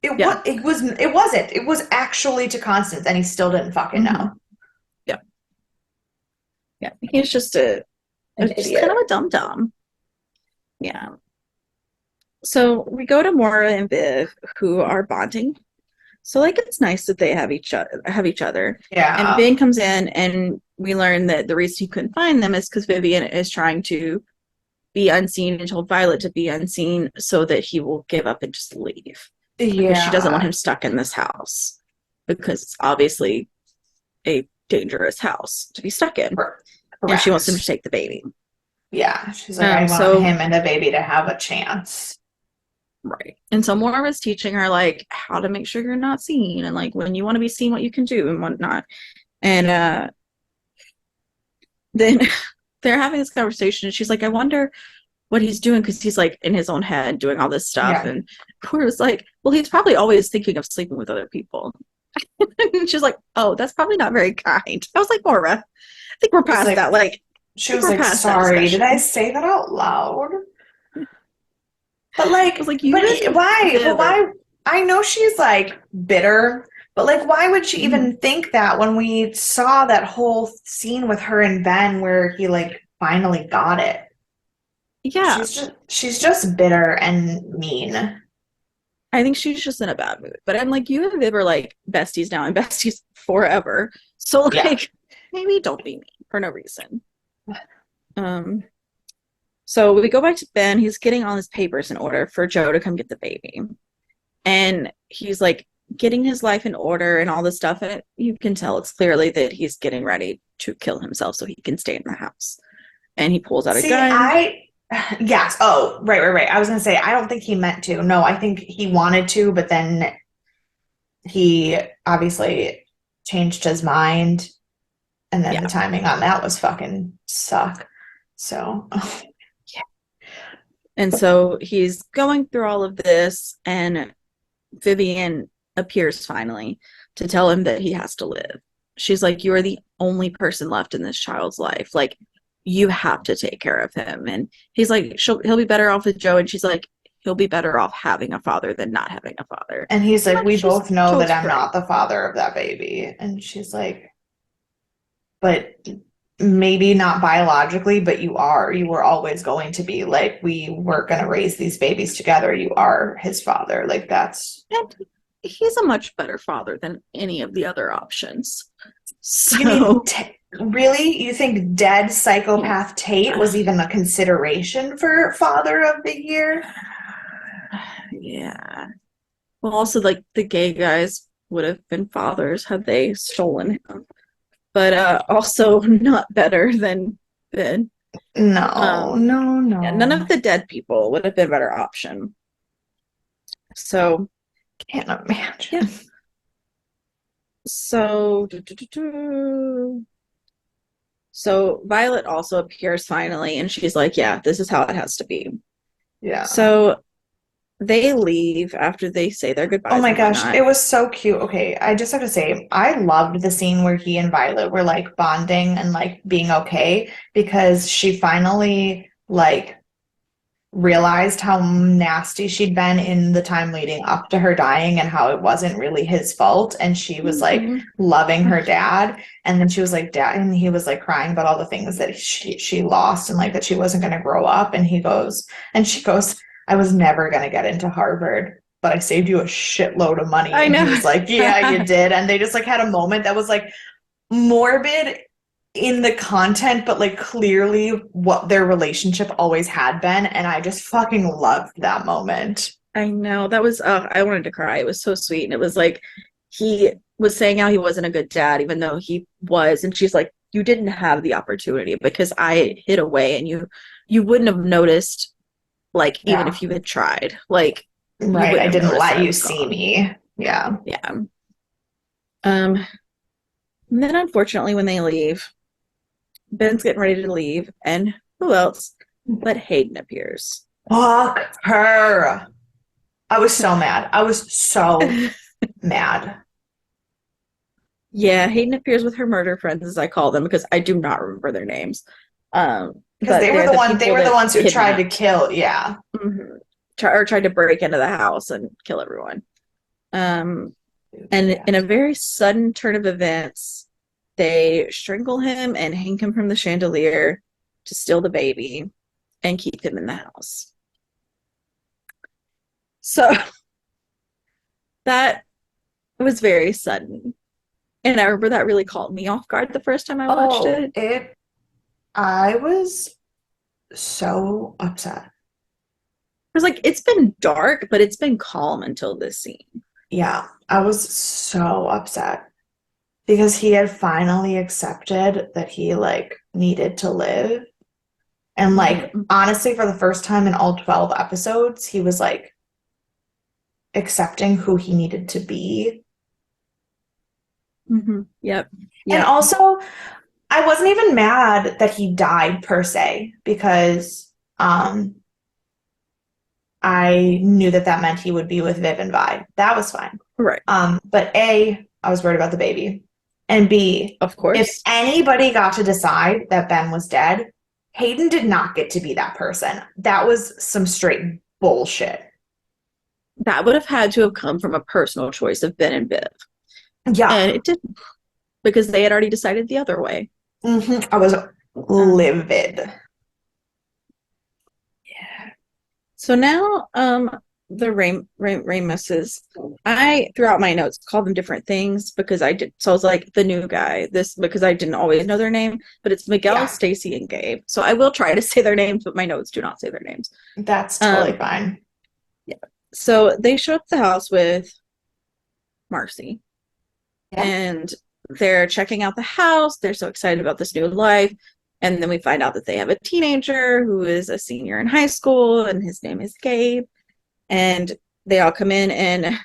Speaker 2: It wasn't. It was actually to Constance, and he still didn't fucking know.
Speaker 1: Yeah. Yeah. He's just kind of a dum-dum. Yeah. So we go to Maura and Viv, who are bonding. So like it's nice that they have each other. And
Speaker 2: Yeah.
Speaker 1: Vin comes in and we learn that the reason he couldn't find them is because Vivian is trying to be unseen and told Violet to be unseen so that he will give up and just leave. Because she doesn't want
Speaker 2: Yeah.
Speaker 1: him stuck in this house. Because it's obviously a dangerous house to be stuck in. And she wants him to
Speaker 2: Correct.
Speaker 1: take the baby.
Speaker 2: Yeah. She's like, I want
Speaker 1: So
Speaker 2: him and the baby to have a chance.
Speaker 1: right. And so Moira's teaching her like how to make sure you're not seen and like when you want to be seen what you can do and whatnot. And then they're having this conversation and she's like, I wonder what he's doing because he's like in his own head doing all this stuff.
Speaker 2: Yeah.
Speaker 1: And Moira's like, well, he's probably always thinking of sleeping with other people. And she's like, oh, that's probably not very kind. I was like, Moira, I think we're
Speaker 2: It's
Speaker 1: past that.
Speaker 2: like,
Speaker 1: Like, I
Speaker 2: she
Speaker 1: think
Speaker 2: was
Speaker 1: we're
Speaker 2: like,
Speaker 1: past that
Speaker 2: sorry, did I
Speaker 1: discussion.
Speaker 2: say that out loud? But
Speaker 1: I was
Speaker 2: like,
Speaker 1: like, you and
Speaker 2: why? But
Speaker 1: Viv are,
Speaker 2: why? I know she's like bitter, but like, why would she
Speaker 1: mm-hmm.
Speaker 2: even think that when we saw that whole scene with her and Ben where he like finally got it?
Speaker 1: Yeah,
Speaker 2: She's just bitter and mean.
Speaker 1: I think she's just in a bad mood. But I'm like, you and Viv are like besties now and besties forever. So
Speaker 2: Yeah.
Speaker 1: like, maybe don't be mean for no reason. Um, so we go back to Ben. He's getting all his papers in order for Joe to come get the baby. And he's like getting his life in order and all this stuff. And you can tell it's clearly that he's getting ready to kill himself so he can stay in the house. And he pulls out a
Speaker 2: See,
Speaker 1: gun.
Speaker 2: yes. Oh, right. I was gonna say, I don't think he meant to. No, I think he wanted to, but then he obviously changed his mind, and then the
Speaker 1: Yeah.
Speaker 2: timing on that was fucking suck. So,
Speaker 1: And so he's going through all of this, and Vivian appears finally to tell him that he has to live. She's like, you are the only person left in this child's life. Like, you have to take care of him. And he's like, he'll be better off with Joe. And she's like, he'll be better off having a father than not having a father.
Speaker 2: and he's
Speaker 1: I'm
Speaker 2: like,
Speaker 1: like,
Speaker 2: we
Speaker 1: she's
Speaker 2: both know that I'm
Speaker 1: totally
Speaker 2: not the father of that baby. And she's like, but maybe not biologically, but you are. You were always going to be like, we were going to raise these babies together. You are his father. Like, that's.
Speaker 1: and he's a much better father than any of the other options.
Speaker 2: You mean,
Speaker 1: So
Speaker 2: really? You think dead
Speaker 1: yeah.
Speaker 2: psychopath Tate was even a consideration for Father of the Year?
Speaker 1: Yeah. Well, also like the gay guys would have been fathers had they stolen him, but also not better than Ben.
Speaker 2: No,
Speaker 1: Um,
Speaker 2: no,
Speaker 1: yeah, none
Speaker 2: no.
Speaker 1: of the dead people would have been a better option. So
Speaker 2: Can't
Speaker 1: yeah.
Speaker 2: imagine.
Speaker 1: So so Violet also appears finally, and she's like, "Yeah, this is how it has to be."
Speaker 2: Yeah.
Speaker 1: So they leave after they say their
Speaker 2: Oh
Speaker 1: goodbyes
Speaker 2: my
Speaker 1: and
Speaker 2: gosh,
Speaker 1: whatnot.
Speaker 2: it was so cute. Okay, I just have to say, I loved the scene where he and Violet were like bonding and like being okay because she finally like realized how nasty she'd been in the time leading up to her dying and how it wasn't really his fault. And she was like
Speaker 1: Mm-hmm.
Speaker 2: loving her dad. And then she was like, Dad, and he was like crying about all the things that she lost and like that she wasn't going to grow up. And he goes, and she goes, I was never going to get into Harvard, but I saved you a shitload of money.
Speaker 1: I
Speaker 2: And he
Speaker 1: know.
Speaker 2: was like, yeah, you did. And they just like had a moment that was like morbid in the content, but like clearly what their relationship always had been. And I just fucking loved that moment.
Speaker 1: I know. That was I wanted to cry. It was so sweet. And it was like he was saying how he wasn't a good dad, even though he was. And she's like, you didn't have the opportunity because I hid away and you wouldn't have noticed, like, even
Speaker 2: Yeah.
Speaker 1: if you had tried. Like, you
Speaker 2: Right. I
Speaker 1: wouldn't have
Speaker 2: didn't
Speaker 1: noticed that
Speaker 2: let
Speaker 1: I
Speaker 2: you
Speaker 1: was
Speaker 2: see
Speaker 1: gone.
Speaker 2: me. Yeah.
Speaker 1: Yeah. Um, and then unfortunately when they leave, Ben's getting ready to leave, and who else but Hayden appears.
Speaker 2: Fuck her. I was so mad. I was so mad.
Speaker 1: Yeah, Hayden appears with her murder friends, as I call them, because I do not remember their names.
Speaker 2: Because
Speaker 1: But they're the
Speaker 2: they
Speaker 1: people
Speaker 2: were the
Speaker 1: that
Speaker 2: ones who tried to
Speaker 1: kidnapped,
Speaker 2: kill. Yeah.
Speaker 1: tried to break into the house and kill everyone. Um, and
Speaker 2: Yeah.
Speaker 1: in a very sudden turn of events, they strangle him and hang him from the chandelier to steal the baby and keep him in the house. So that was very sudden. And I remember that really caught me off guard the first time I watched
Speaker 2: Oh,
Speaker 1: it.
Speaker 2: I was so upset.
Speaker 1: It was like, it's been dark, but it's been calm until this scene.
Speaker 2: Yeah, I was so upset because he had finally accepted that he like needed to live. And like
Speaker 1: Mm-hmm.
Speaker 2: honestly, for the first time in all 12 episodes, he was like accepting who he needed to be.
Speaker 1: Mm-hmm. Yep.
Speaker 2: And
Speaker 1: Yep.
Speaker 2: also, I wasn't even mad that he died per se because um I knew that that meant he would be with Viv and Vi. That was fine.
Speaker 1: Right.
Speaker 2: But A, I was worried about the baby. And B,
Speaker 1: Of
Speaker 2: if
Speaker 1: course.
Speaker 2: anybody got to decide that Ben was dead, Hayden did not get to be that person. That was some straight bullshit.
Speaker 1: That would have had to have come from a personal choice of Ben and Viv. And
Speaker 2: Yeah.
Speaker 1: it didn't because they had already decided the other way.
Speaker 2: I was
Speaker 1: Um,
Speaker 2: livid.
Speaker 1: yeah. So now, the Ramoses, I throughout my notes called them different things because I did. So I was like the new guy, this because I didn't always know their name, but it's Miguel,
Speaker 2: Yeah,
Speaker 1: Stacy, and Gabe. So I will try to say their names, but my notes do not say their names.
Speaker 2: that's totally
Speaker 1: Um,
Speaker 2: fine.
Speaker 1: yeah. So they show up at the house with Marcy,
Speaker 2: Yeah.
Speaker 1: and they're checking out the house. They're so excited about this new life. And then we find out that they have a teenager who is a senior in high school, and his name is Gabe. And they all come in, and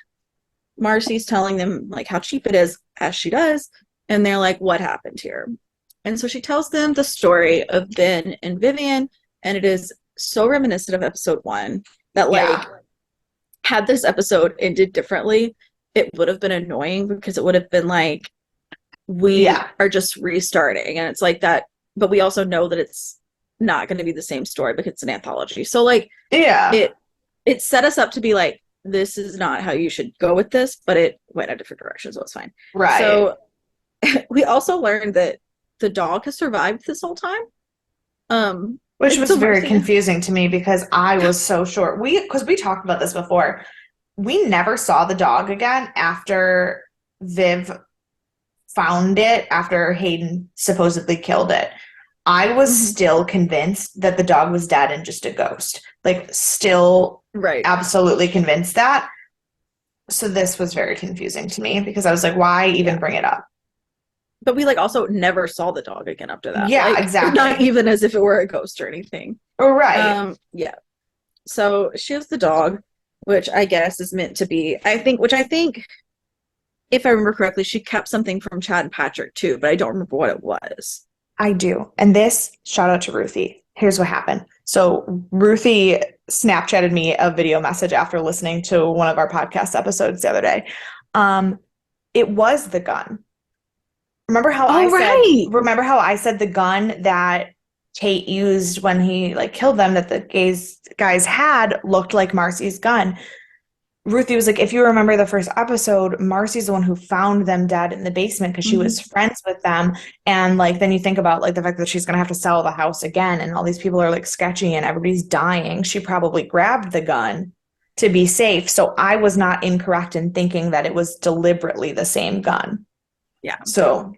Speaker 1: Marcy's telling them like how cheap it is, as she does. And they're like, what happened here? And so she tells them the story of Ben and Vivian. And it is so reminiscent of episode one that, like,
Speaker 2: Yeah.
Speaker 1: had this episode ended differently, it would have been annoying because it would have been like, we
Speaker 2: Yeah.
Speaker 1: are just restarting. And it's like that. But we also know that it's not going to be the same story because it's an anthology. So, like,
Speaker 2: Yeah.
Speaker 1: it it set us up to be like, this is not how you should go with this, but it went a different direction, so it's fine.
Speaker 2: Right.
Speaker 1: So we also learned that the dog has survived this whole time.
Speaker 2: Which
Speaker 1: And
Speaker 2: was
Speaker 1: so
Speaker 2: very
Speaker 1: Marcy,
Speaker 2: confusing to me because I was so sure. Because we talked about this before. We never saw the dog again after Viv found it, after Hayden supposedly killed it. I was
Speaker 1: mm-hmm.
Speaker 2: still convinced that the dog was dead and just a ghost. Like, still
Speaker 1: Right.
Speaker 2: absolutely convinced that. So this was very confusing to me because I was like, why even
Speaker 1: Yeah.
Speaker 2: bring it up?
Speaker 1: But we like also never saw the dog again after that.
Speaker 2: Yeah,
Speaker 1: Like, not
Speaker 2: exactly.
Speaker 1: even as if it were a ghost or anything.
Speaker 2: Oh, right.
Speaker 1: Yeah. So she has the dog, which I guess is meant to be, which I think, if I remember correctly, she kept something from Chad and Patrick too, but I don't remember what it was.
Speaker 2: I do. And this, shout out to Ruthie. Here's what happened. So Ruthie Snapchatted me a video message after listening to one of our podcast episodes the other day. It was the gun.
Speaker 1: Oh, right.
Speaker 2: Remember how I said the gun that Tate used when he like killed them that the guys had looked like Marcy's gun. Ruthie was like, if you remember the first episode, Marcy's the one who found them dead in the basement because she
Speaker 1: Mm-hmm.
Speaker 2: was friends with them. And like, then you think about like the fact that she's going to have to sell the house again and all these people are like sketchy and everybody's dying. She probably grabbed the gun to be safe. So I was not incorrect in thinking that it was deliberately the same gun.
Speaker 1: Yeah.
Speaker 2: So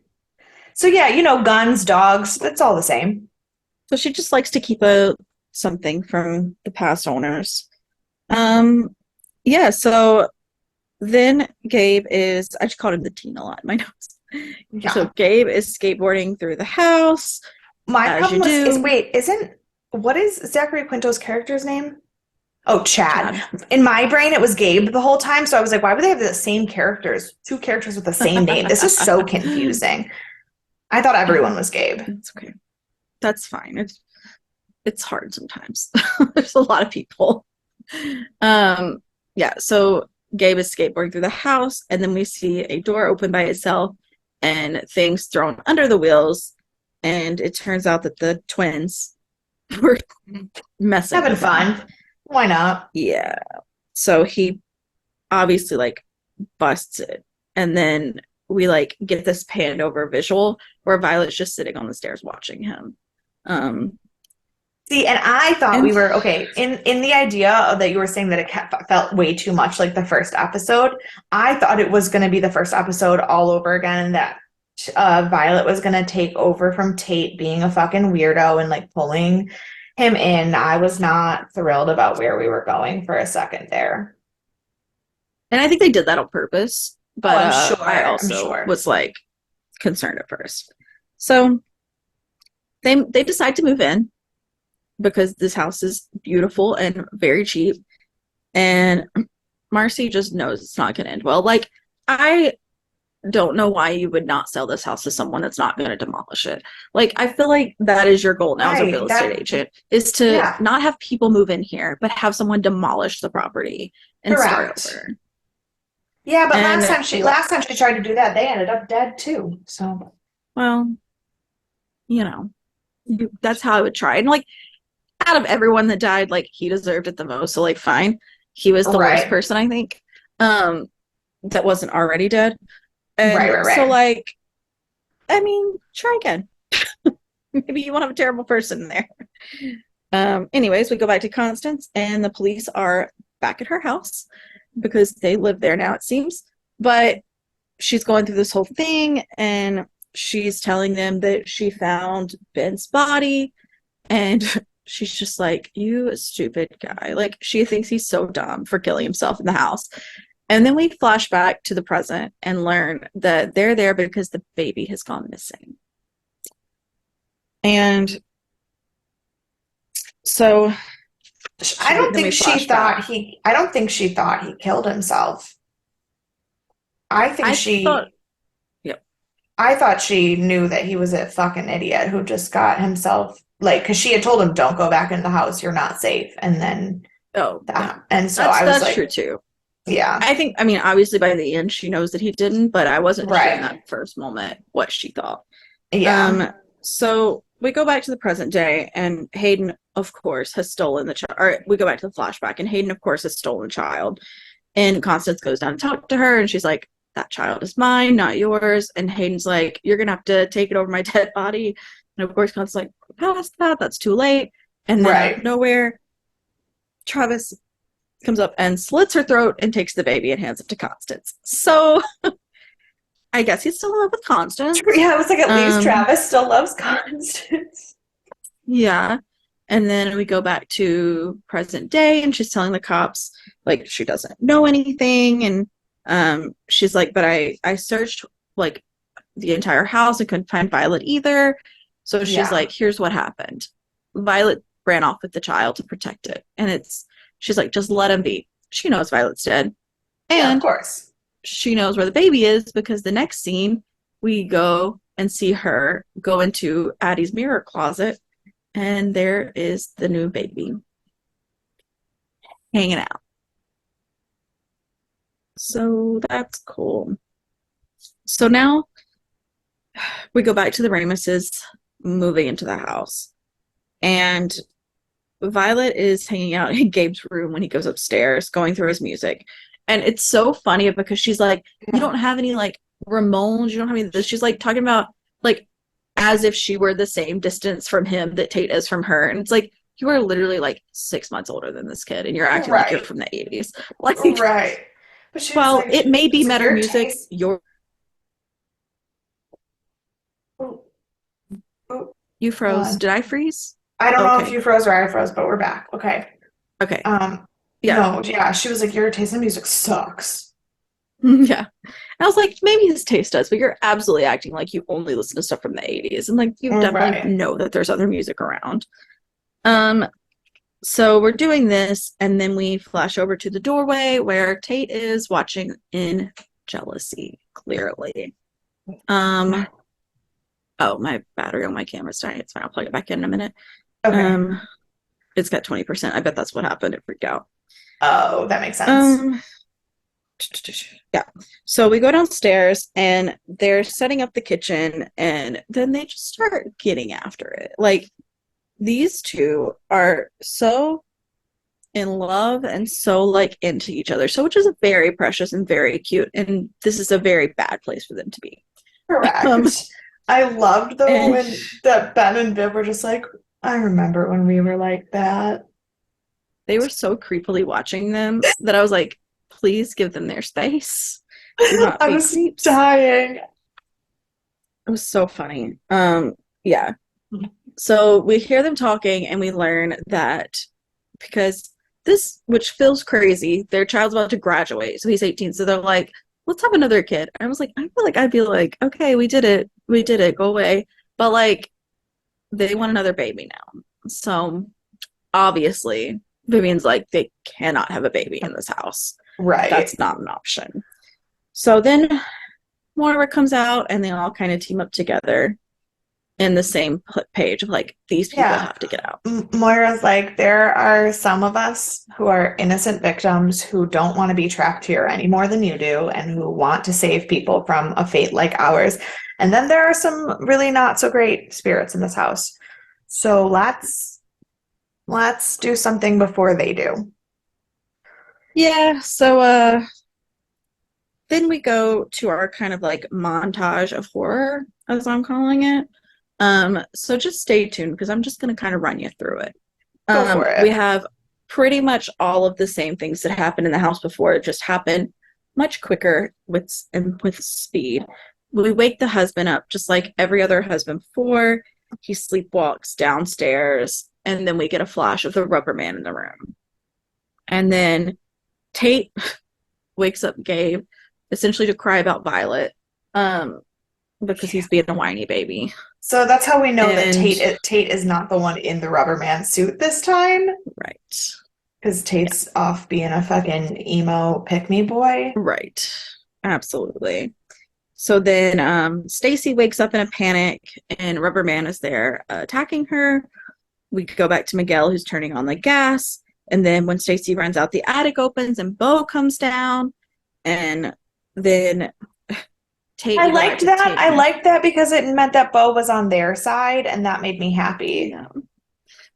Speaker 2: yeah, guns, dogs, that's all the same.
Speaker 1: So she just likes to keep something from the past owners. Yeah, so then Gabe is, I just called him the teen a lot in my notes. So
Speaker 2: Yeah.
Speaker 1: Gabe is skateboarding through the house,
Speaker 2: My
Speaker 1: as you
Speaker 2: problem is
Speaker 1: do.
Speaker 2: wait, what is Zachary Quinto's character's name? Oh, Chad.
Speaker 1: Chad.
Speaker 2: In my brain, it was Gabe the whole time. So I was like, why would they have the same characters? Two characters with the same name. This is so confusing. I thought everyone was Gabe.
Speaker 1: It's okay. That's fine. It's hard sometimes. There's a lot of people. Yeah, so Gabe is skateboarding through the house, and then we see a door open by itself and things thrown under the wheels. And it turns out that the twins were messing
Speaker 2: Having
Speaker 1: with them.
Speaker 2: fun. Why not?
Speaker 1: Yeah. So he obviously like busts it. And then we like get this panned over visual where Violet's just sitting on the stairs watching him. Um
Speaker 2: See, and I thought
Speaker 1: And
Speaker 2: we were okay in the idea of that you were saying that it felt way too much like the first episode. I thought it was going to be the first episode all over again, and that Violet was going to take over from Tate being a fucking weirdo and like pulling him in. I was not thrilled about where we were going for a second there.
Speaker 1: I think they did that on purpose, but
Speaker 2: I'm sure.
Speaker 1: I
Speaker 2: I'm
Speaker 1: also
Speaker 2: sure.
Speaker 1: was like concerned at first. So they decide to move in because this house is beautiful and very cheap, and Marcy just knows it's not going to end well. Like, I don't know why you would not sell this house to someone that's not going to demolish it. Like, I feel like that is your goal now as a real estate agent, is to not have people move in here, but have someone demolish the property and start over.
Speaker 2: Yeah, but last time she tried to do that, they ended up dead too. So,
Speaker 1: well, you know, that's how I would try. And like, out of everyone that died, like, he deserved it the most. So like, fine, he was the worst person, I think, that wasn't already dead. And so like, I mean, try again. Maybe you won't have a terrible person there. Anyways, we go back to Constance, and the police are back at her house because they live there now, it seems. But she's going through this whole thing, and she's telling them that she found Ben's body, and she's just like, you stupid guy. Like, she thinks he's so dumb for killing himself in the house. And then we flash back to the present and learn that they're there because the baby has gone missing. And so
Speaker 2: I don't think she thought he killed himself. I thought she knew that he was a fucking idiot who just got himself, like, because she had told him, don't go back in the house, you're not safe. And then
Speaker 1: that's true too.
Speaker 2: Yeah.
Speaker 1: I mean, obviously by the end she knows that he didn't, but I wasn't sure in that first moment what she thought.
Speaker 2: Yeah.
Speaker 1: So we go back to the present day, and Hayden, of course, has stolen the child. Or we go back to the flashback, and Hayden, of course, has stolen the child. And Constance goes down to talk to her, and she's like, that child is mine, not yours. And Hayden's like, you're going to have to take it over my dead body. And of course, Constance's like, past that, that's too late. And then out of nowhere, Travis comes up and slits her throat and takes the baby and hands it to Constance. So I guess he's still in love with Constance.
Speaker 2: Yeah, it was like, at least Travis still loves Constance.
Speaker 1: Yeah. And then we go back to present day, and she's telling the cops, like, she doesn't know anything. And she's like, but I searched, like, the entire house and couldn't find Violet either. So she's like, here's what happened. Violet ran off with the child to protect it. And she's like, just let him be. She knows Violet's dead. And
Speaker 2: of course,
Speaker 1: she knows where the baby is, because the next scene we go and see her go into Addie's mirror closet, and there is the new baby hanging out. So that's cool. So now we go back to the Ramuses moving into the house, and Violet is hanging out in Gabe's room when he goes upstairs, going through his music. And it's so funny because she's like, you don't have any, like, Ramones, you don't have any of this. She's like talking about, like, as if she were the same distance from him that Tate is from her. And it's like, you are literally like 6 months older than this kid, and you're acting like you're from the 80s. Like,
Speaker 2: But
Speaker 1: well, like, it may be better music. You froze. Did I freeze?
Speaker 2: I don't know if you froze or I froze, but we're back. Okay. She was like, your taste in music sucks.
Speaker 1: Yeah. I was like, maybe his taste does, but you're absolutely acting like you only listen to stuff from the 80s, and like, you definitely know that there's other music around. So we're doing this, and then we flash over to the doorway where Tate is watching in jealousy, clearly. Oh, my battery on my camera's dying. It's fine. I'll plug it back in a minute.
Speaker 2: Okay.
Speaker 1: It's got 20%. I bet that's what happened. It freaked out.
Speaker 2: Oh, that makes sense.
Speaker 1: Yeah. So we go downstairs, and they're setting up the kitchen, and then they just start getting after it. Like, these two are so in love and so, like, into each other. So, which is very precious and very cute. And this is a very bad place for them to be.
Speaker 2: Correct. I loved though when that Ben and Viv were just like, I remember when we were like that.
Speaker 1: They were so creepily watching them that I was like, please give them their space. Do not
Speaker 2: I
Speaker 1: be
Speaker 2: was
Speaker 1: creeps.
Speaker 2: dying.
Speaker 1: It was so funny. Yeah. So we hear them talking and we learn that because this, which feels crazy, their child's about to graduate. So he's 18. So they're like, let's have another kid. I was like, I feel like I'd be like, okay, we did it. We did it. Go away. But like, they want another baby now. So obviously, Vivian's like, they cannot have a baby in this house.
Speaker 2: Right.
Speaker 1: That's not an option. So then Moira comes out and they all kind of team up together in the same page of like, these people
Speaker 2: Yeah.
Speaker 1: have to get out.
Speaker 2: Moira's like, there are some of us who are innocent victims who don't want to be trapped here any more than you do and who want to save people from a fate like ours. And then there are some really not so great spirits in this house. So let's do something before they do.
Speaker 1: Yeah, so then we go to our kind of like montage of horror, as I'm calling it. So just stay tuned because I'm just gonna kind of run you through it.
Speaker 2: Go for
Speaker 1: We
Speaker 2: it.
Speaker 1: have pretty much all of the same things that happened in the house before. It just happened much quicker with speed. We wake the husband up just like every other husband before. He sleepwalks downstairs, and then we get a flash of the rubber man in the room. And then Tate wakes up Gabe essentially to cry about Violet, because he's being a whiny baby.
Speaker 2: So that's how we know that
Speaker 1: And
Speaker 2: Tate is not the one in the rubber man suit this time.
Speaker 1: right.
Speaker 2: Because Tate's off being a fucking emo pick-me boy.
Speaker 1: Right. Absolutely. So then Stacy wakes up in a panic and Rubber Man is there attacking her. We go back to Miguel who's turning on the gas. And then when Stacy runs out, the attic opens and Bo comes down. And then Tate,
Speaker 2: I
Speaker 1: you go back
Speaker 2: liked
Speaker 1: to
Speaker 2: that.
Speaker 1: Tate.
Speaker 2: I liked that because it meant that Bo was on their side, and that made me happy.
Speaker 1: Yeah.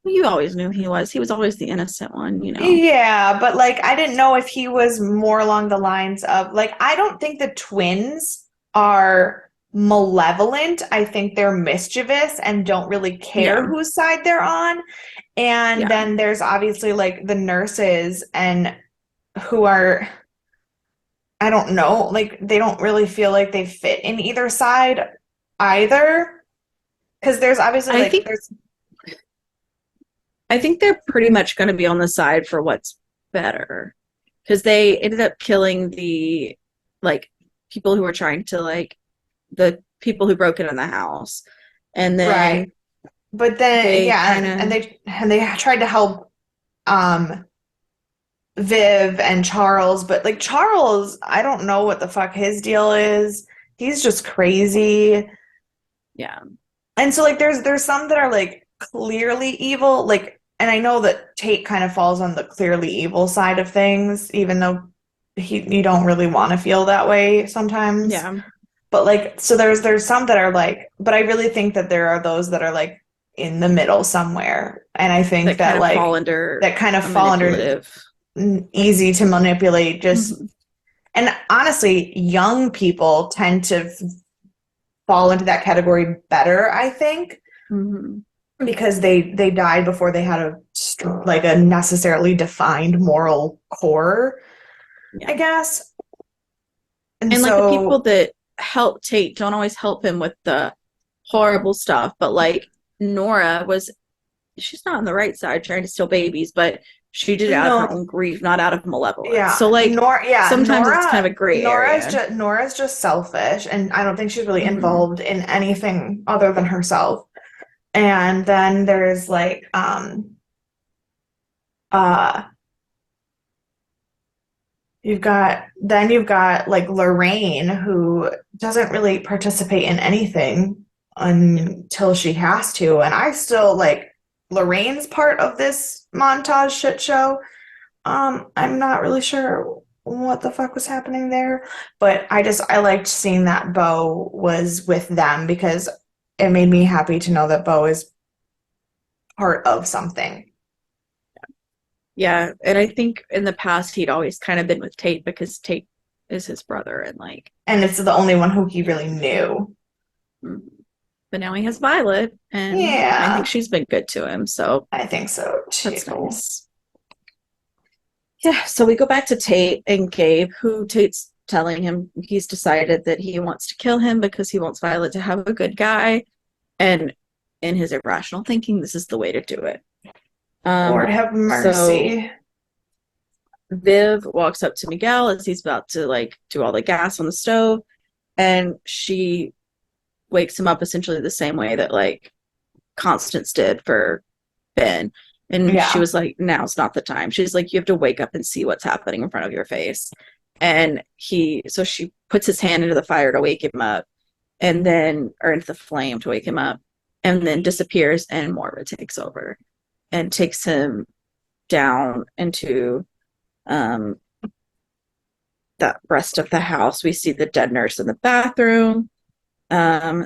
Speaker 1: You always knew he was. He was always the innocent one, you know.
Speaker 2: Yeah, but like I didn't know if he was more along the lines of like I don't think the twins are malevolent. I think they're mischievous and don't really care
Speaker 1: Yeah.
Speaker 2: whose side they're on. And
Speaker 1: Yeah.
Speaker 2: then there's obviously like the nurses and who are I don't know, like they don't really feel like they fit in either side either. Because there's obviously
Speaker 1: I
Speaker 2: like
Speaker 1: think they're pretty much going to be on the side for what's better because they ended up killing the like people who were trying to like the people who broke into the house, and
Speaker 2: right.
Speaker 1: then
Speaker 2: But then
Speaker 1: they
Speaker 2: yeah,
Speaker 1: kind
Speaker 2: and they tried to help um Viv and Charles, but like Charles, I don't know what the fuck his deal is. He's just crazy.
Speaker 1: yeah,
Speaker 2: And so like there's some that are like clearly evil, like and I know that Tate kind of falls on the clearly evil side of things, even though you don't really want to feel that way sometimes.
Speaker 1: yeah,
Speaker 2: But like so there's some that are like but I really think that there are those that are like in the middle somewhere. And I think
Speaker 1: that kind
Speaker 2: that
Speaker 1: of fall
Speaker 2: like
Speaker 1: under
Speaker 2: that kind of
Speaker 1: a
Speaker 2: fall under
Speaker 1: manipulative.
Speaker 2: easy to manipulate just
Speaker 1: Mhm.
Speaker 2: and honestly young people tend to fall into that category better, I think,
Speaker 1: Mhm.
Speaker 2: because they died before they had like a necessarily defined moral core,
Speaker 1: Yeah,
Speaker 2: I guess. And
Speaker 1: and like the people
Speaker 2: so
Speaker 1: that help Tate don't always help him with the horrible stuff, but like Nora was she's not on the right side trying to steal babies, but she did it out of her
Speaker 2: no,
Speaker 1: own grief, not out of malevolence.
Speaker 2: yeah,
Speaker 1: So like sometimes it's kind of a gray area.
Speaker 2: Nora's just selfish, and I don't think she's really
Speaker 1: Hmm.
Speaker 2: involved in anything other than herself. And then there's like uh you've got like Lorraine who doesn't really participate in anything until she has to. And I still like Lorraine's part of this montage shit show. I'm not really sure what the fuck was happening there, but I liked seeing that Bo was with them because it made me happy to know that Bo is part of something.
Speaker 1: Yeah, and I think in the past he'd always kind of been with Tate because Tate is his brother, and like,
Speaker 2: And it's the only one who he really knew.
Speaker 1: mhm. But now he has Violet, and I think
Speaker 2: Yeah,
Speaker 1: she's been good to him, so
Speaker 2: I think so
Speaker 1: that's
Speaker 2: too.
Speaker 1: nice. Yeah, so we go back to Tate and Gabe, who Tate's telling him he's decided that he wants to kill him because he wants Violet to have a good guy. And in his irrational thinking, this is the way to do it.
Speaker 2: Lord have
Speaker 1: So
Speaker 2: mercy.
Speaker 1: Viv walks up to Miguel as he's about to like do all the gas on the stove, and she wakes him up essentially the same way that like Constance did for Ben. And she
Speaker 2: Yeah.
Speaker 1: was like, now's not the time. She's like, you have to wake up and see what's happening in front of your face. And so she puts his hand into the fire to wake him up, and then, or into the flame to wake him up, and then disappears. And Morva takes over and takes him down into um, that rest of the house. We see the dead nurse in the bathroom. Um,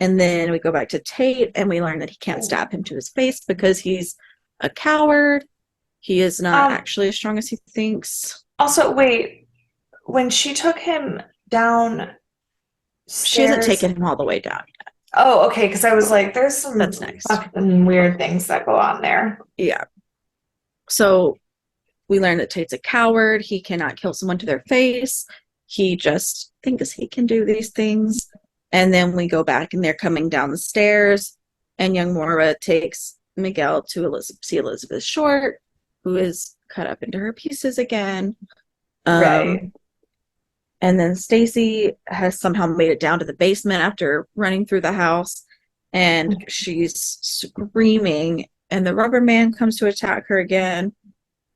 Speaker 1: and then we go back to Tate and we learn that he can't stab him to his face because he's a coward. He is not
Speaker 2: Um,
Speaker 1: actually as strong as he thinks.
Speaker 2: Also, wait, when she took him downstairs.
Speaker 1: She hasn't taken him all the way down.
Speaker 2: Oh, okay, because I was like, there's some
Speaker 1: That's next.
Speaker 2: fucking weird things that go on there.
Speaker 1: Yeah. So we learn that Tate's a coward. He cannot kill someone to their face. He just thinks he can do these things. And then we go back and they're coming down the stairs, and young Moira takes Miguel to see Elizabeth Short, who is cut up into her pieces again.
Speaker 2: Right.
Speaker 1: And then Stacy has somehow made it down to the basement after running through the house, and she's screaming, and the rubber man comes to attack her again.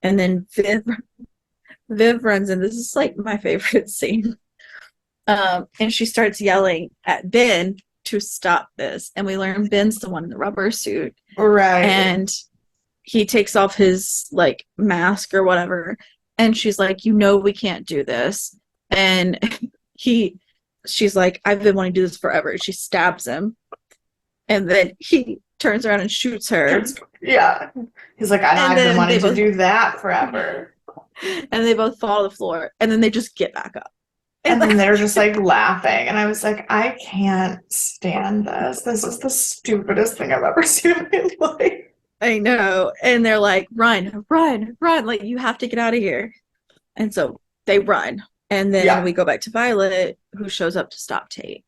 Speaker 1: And then Viv runs in. This is like my favorite scene. And she starts yelling at Ben to stop this. And we learn Ben's the one in the rubber suit.
Speaker 2: Right.
Speaker 1: And he takes off his like mask or whatever. And she's like, we can't do this. And she's like, I've been wanting to do this forever. And she stabs him. And then he turns around and shoots her.
Speaker 2: Yeah. He's like, I've been wanting to do that forever.
Speaker 1: And they both fall to the floor. And then they just get back up.
Speaker 2: And then they're just like laughing. And I was like, I can't stand this. This is the stupidest thing I've ever seen in my life.
Speaker 1: I know. And they're like, run, run, run. Like, you have to get out of here. And so they run. And then we go back to Violet, who shows up to stop Tate.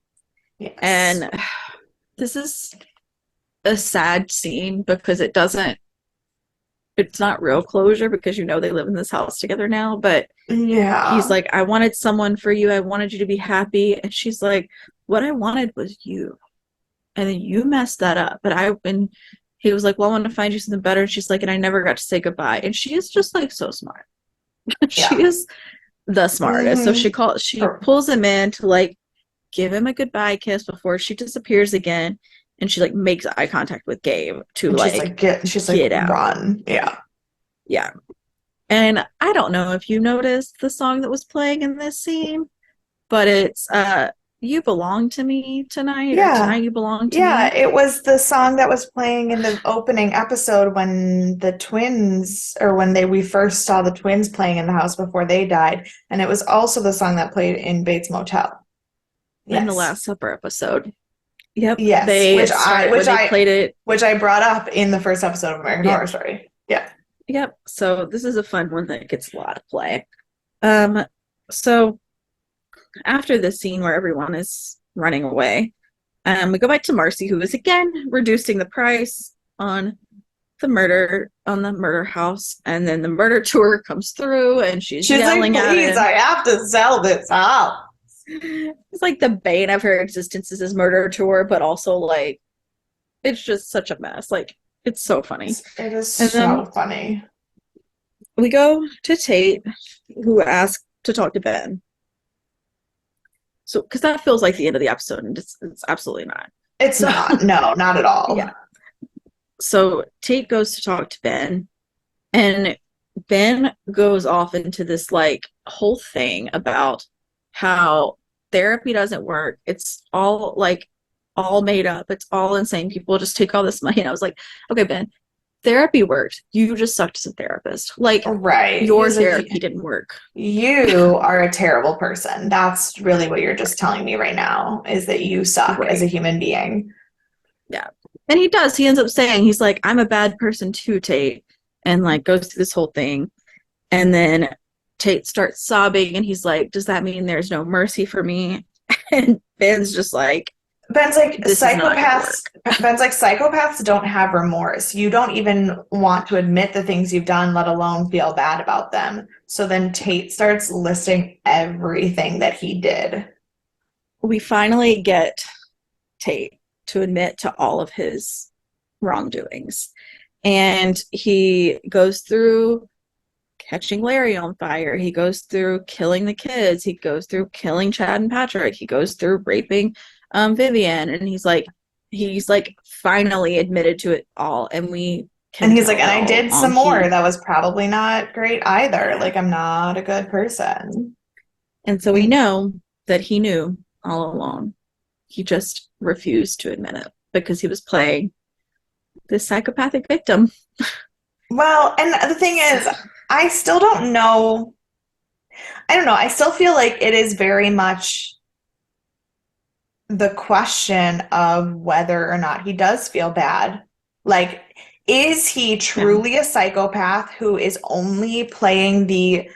Speaker 2: Yes.
Speaker 1: And this is a sad scene because it's not real closure because they live in this house together now. But he's like, I wanted someone for you. I wanted you to be happy. And she's like, what I wanted was you. And then you messed that up. And he was like, well, I want to find you something better. And she's like, and I never got to say goodbye. And she is just like so smart. She is the smartest. So she pulls him in to like give him a goodbye kiss before she disappears again. And she like makes eye contact with Gabe to get out.
Speaker 2: Run. Yeah.
Speaker 1: Yeah. And I don't know if you noticed the song that was playing in this scene, but it's You Belong to Me Tonight.
Speaker 2: Yeah.
Speaker 1: Or Tonight You Belong to Me.
Speaker 2: Yeah, it was the song that was playing in the opening episode when the twins, or when we first saw the twins playing in the house before they died. And it was also the song that played in Bates Motel.
Speaker 1: Yes. In the Last Supper episode. Yep.
Speaker 2: Yes.
Speaker 1: They played it.
Speaker 2: Which I brought up in the first episode of American Horror Story. Yeah.
Speaker 1: Yep. So this is a fun one that gets a lot of play. So after this scene where everyone is running away, we go back to Marcy, who is again reducing the price on the murder house, and then the murder tour comes through, and she's yelling
Speaker 2: like, please,
Speaker 1: at him.
Speaker 2: I have to sell this house.
Speaker 1: It's like the bane of her existence is this murder tour, but also like it's just such a mess. Like, it's so funny.
Speaker 2: It is so funny.
Speaker 1: We go to Tate, who asks to talk to Ben. So, because that feels like the end of the episode, and it's absolutely not.
Speaker 2: It's not. No, not at all.
Speaker 1: Yeah. So Tate goes to talk to Ben, and Ben goes off into this like whole thing about how therapy doesn't work. It's all made up. It's all insane. People just take all this money. And I was like, okay, Ben, therapy worked. You just sucked as a therapist. Like,
Speaker 2: right.
Speaker 1: Your therapy didn't work.
Speaker 2: You are a terrible person. That's really what you're just telling me right now, is that you suck as a human being.
Speaker 1: Yeah. And he does. He ends up saying, he's like, I'm a bad person too, Tate. And like goes through this whole thing. And then Tate starts sobbing and he's like, does that mean there's no mercy for me? And Ben's just like,
Speaker 2: Ben's like,
Speaker 1: this is not gonna work.
Speaker 2: psychopaths don't have remorse. You don't even want to admit the things you've done, let alone feel bad about them. So then Tate starts listing everything that he did.
Speaker 1: We finally get Tate to admit to all of his wrongdoings. And he goes through catching Larry on fire. He goes through killing the kids. He goes through killing Chad and Patrick. He goes through raping Vivian. And he's like finally admitted to it all. And we can
Speaker 2: And he's
Speaker 1: tell
Speaker 2: like, and I
Speaker 1: it all
Speaker 2: did
Speaker 1: on
Speaker 2: some more.
Speaker 1: cue.
Speaker 2: That was probably not great either.
Speaker 1: Yeah.
Speaker 2: Like, I'm not a good person.
Speaker 1: And so we know that he knew all along. He just refused to admit it because he was playing this psychopathic victim.
Speaker 2: Well, and the thing is, I still don't know. I don't know. I still feel like it is very much the question of whether or not he does feel bad. Like, is he truly a psychopath who is only playing the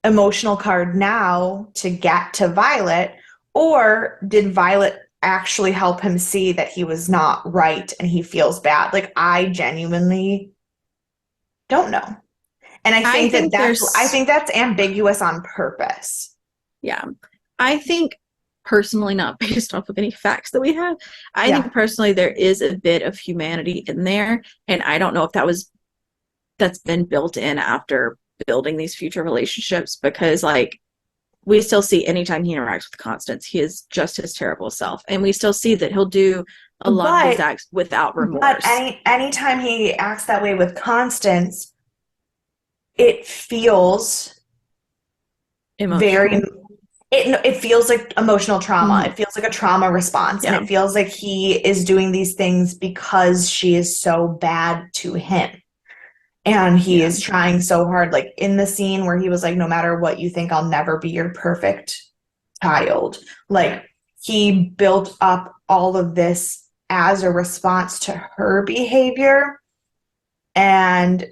Speaker 2: emotional card now to get to Violet? Or did Violet actually help him see that he was not right and he feels bad? Like, I genuinely don't know. And I think that's ambiguous on purpose.
Speaker 1: Yeah. I think personally, not based off of any facts that we have, I
Speaker 2: Yeah.
Speaker 1: think personally there is a bit of humanity in there. And I don't know if that's been built in after building these future relationships because like we still see anytime he interacts with Constance, he is just his terrible self. And we still see that he'll do a lot of these acts without remorse.
Speaker 2: But anytime he acts that way with Constance, it feels
Speaker 1: Emotional.
Speaker 2: it feels like emotional trauma.
Speaker 1: Mm-hmm.
Speaker 2: It feels like a trauma response.
Speaker 1: Yeah.
Speaker 2: And it feels like he is doing these things because she is so bad to him. And he is trying so hard. Like in the scene where he was like, no matter what you think, I'll never be your perfect child. Like he built up all of this as a response to her behavior. And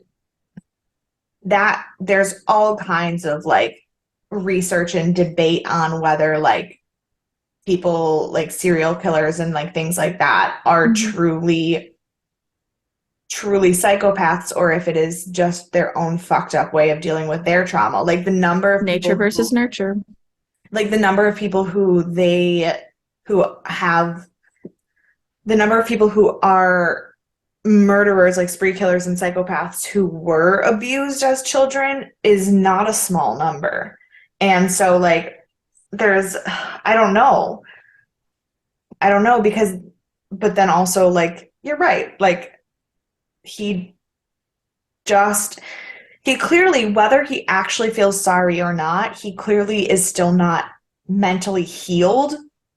Speaker 2: that there's all kinds of like research and debate on whether like people like serial killers and like things like that are truly psychopaths or if it is just their own fucked up way of dealing with their trauma. Like the number of
Speaker 1: nature versus nurture.
Speaker 2: Like the number of people who are murderers, like spree killers and psychopaths who were abused as children is not a small number. And so like I don't know because but then also like you're right, like he clearly, whether he actually feels sorry or not, he clearly is still not mentally healed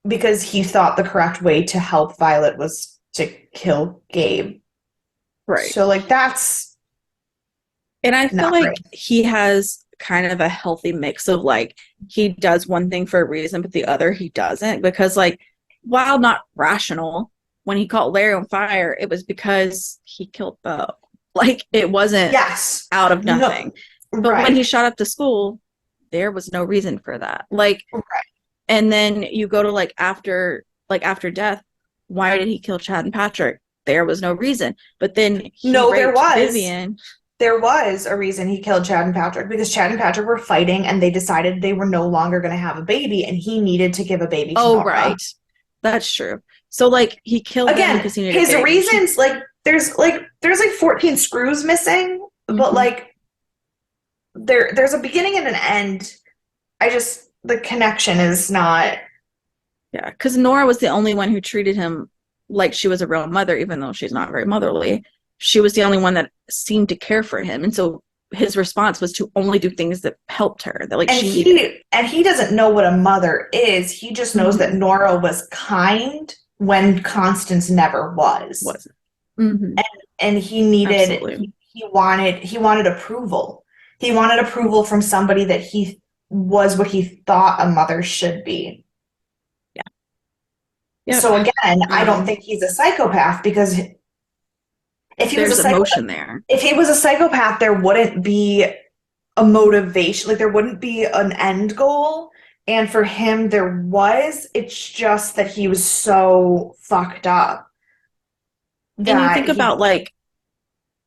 Speaker 2: because he thought the correct way to help Violet was to kill Gabe.
Speaker 1: Right.
Speaker 2: So like that's
Speaker 1: and I feel like he has kind of a healthy mix of like he does one thing for a reason but the other he doesn't because like while not rational when he caught Larry on fire it was because he killed Bo. Like it wasn't out of nothing. No. But when he shot up the school there was no reason for that. Like and then you go to like after death, why did he kill Chad and Patrick? There was no reason. But then
Speaker 2: there was
Speaker 1: Vivian.
Speaker 2: There was a reason he killed Chad and Patrick because Chad and Patrick were fighting and they decided they were no longer going to have a baby and he needed to give a baby to Nora.
Speaker 1: Right. That's true. So like he killed them because he needed
Speaker 2: his reasons like there's 14 screws missing, but like there's a beginning and an end. The connection is not.
Speaker 1: Yeah, because Nora was the only one who treated him like she was a real mother, even though she's not very motherly. She was the only one that seemed to care for him. And so his response was to only do things that helped her. That like
Speaker 2: he doesn't know what a mother is. He just knows that Nora was kind when Constance never was. And he needed he wanted approval. He wanted approval from somebody that he was what he thought a mother should be.
Speaker 1: Yep.
Speaker 2: So again, I don't
Speaker 1: Um,
Speaker 2: think he's a psychopath because if he was a
Speaker 1: there's
Speaker 2: psychopath,
Speaker 1: emotion there.
Speaker 2: if he was a psychopath, there wouldn't be a motivation, like there wouldn't be an end goal. And for him, there was. It's just that he was so fucked up
Speaker 1: And you
Speaker 2: that
Speaker 1: think about
Speaker 2: he
Speaker 1: like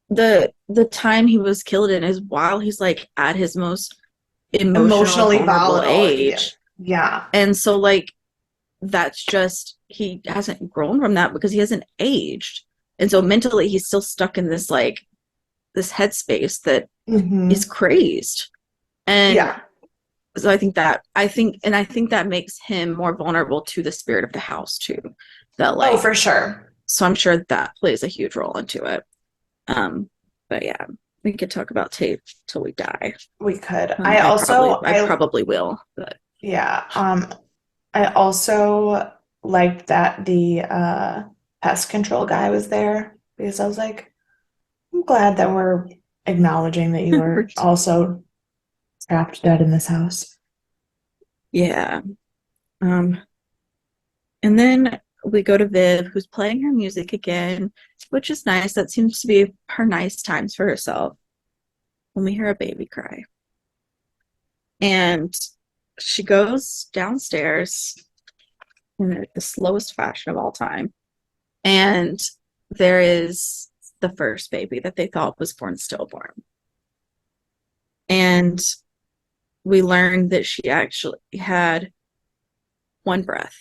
Speaker 1: the time he was killed in is while he's like at his most emotional,
Speaker 2: emotionally
Speaker 1: vulnerable
Speaker 2: volatile. Yeah.
Speaker 1: age.
Speaker 2: Yeah.
Speaker 1: And so like that's just he hasn't grown from that because he hasn't aged. And so mentally he's still stuck in this like this headspace that is
Speaker 2: Hmm.
Speaker 1: crazed. And
Speaker 2: Yeah.
Speaker 1: so I think that makes him more vulnerable to the spirit of the house too. That
Speaker 2: Oh,
Speaker 1: like
Speaker 2: for sure.
Speaker 1: so I'm sure that plays a huge role into it. Um, but yeah, we could talk about tape till we die.
Speaker 2: We could.
Speaker 1: I probably will, but
Speaker 2: Yeah. I also liked that the pest control guy was there because I was like, I'm glad that we're acknowledging that you were also trapped dead in this house.
Speaker 1: yeah. Um, and then we go to Viv, who's playing her music again, which is nice. That seems to be her nice times for herself when we hear a baby cry. And she goes downstairs in the slowest fashion of all time. And there is the first baby that they thought was born stillborn. And we learned that she actually had one breath,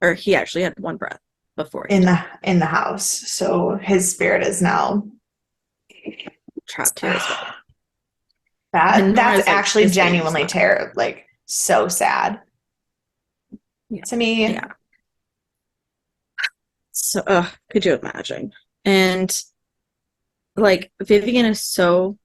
Speaker 1: or he actually had one breath before he died,
Speaker 2: In the house. So his spirit is now
Speaker 1: trapped here as well.
Speaker 2: that
Speaker 1: And
Speaker 2: that's
Speaker 1: Nora's like,
Speaker 2: actually
Speaker 1: this baby's
Speaker 2: genuinely
Speaker 1: mine.
Speaker 2: like so sad
Speaker 1: Yeah.
Speaker 2: to me.
Speaker 1: Yeah. So, could you imagine? And like, Vivian is so,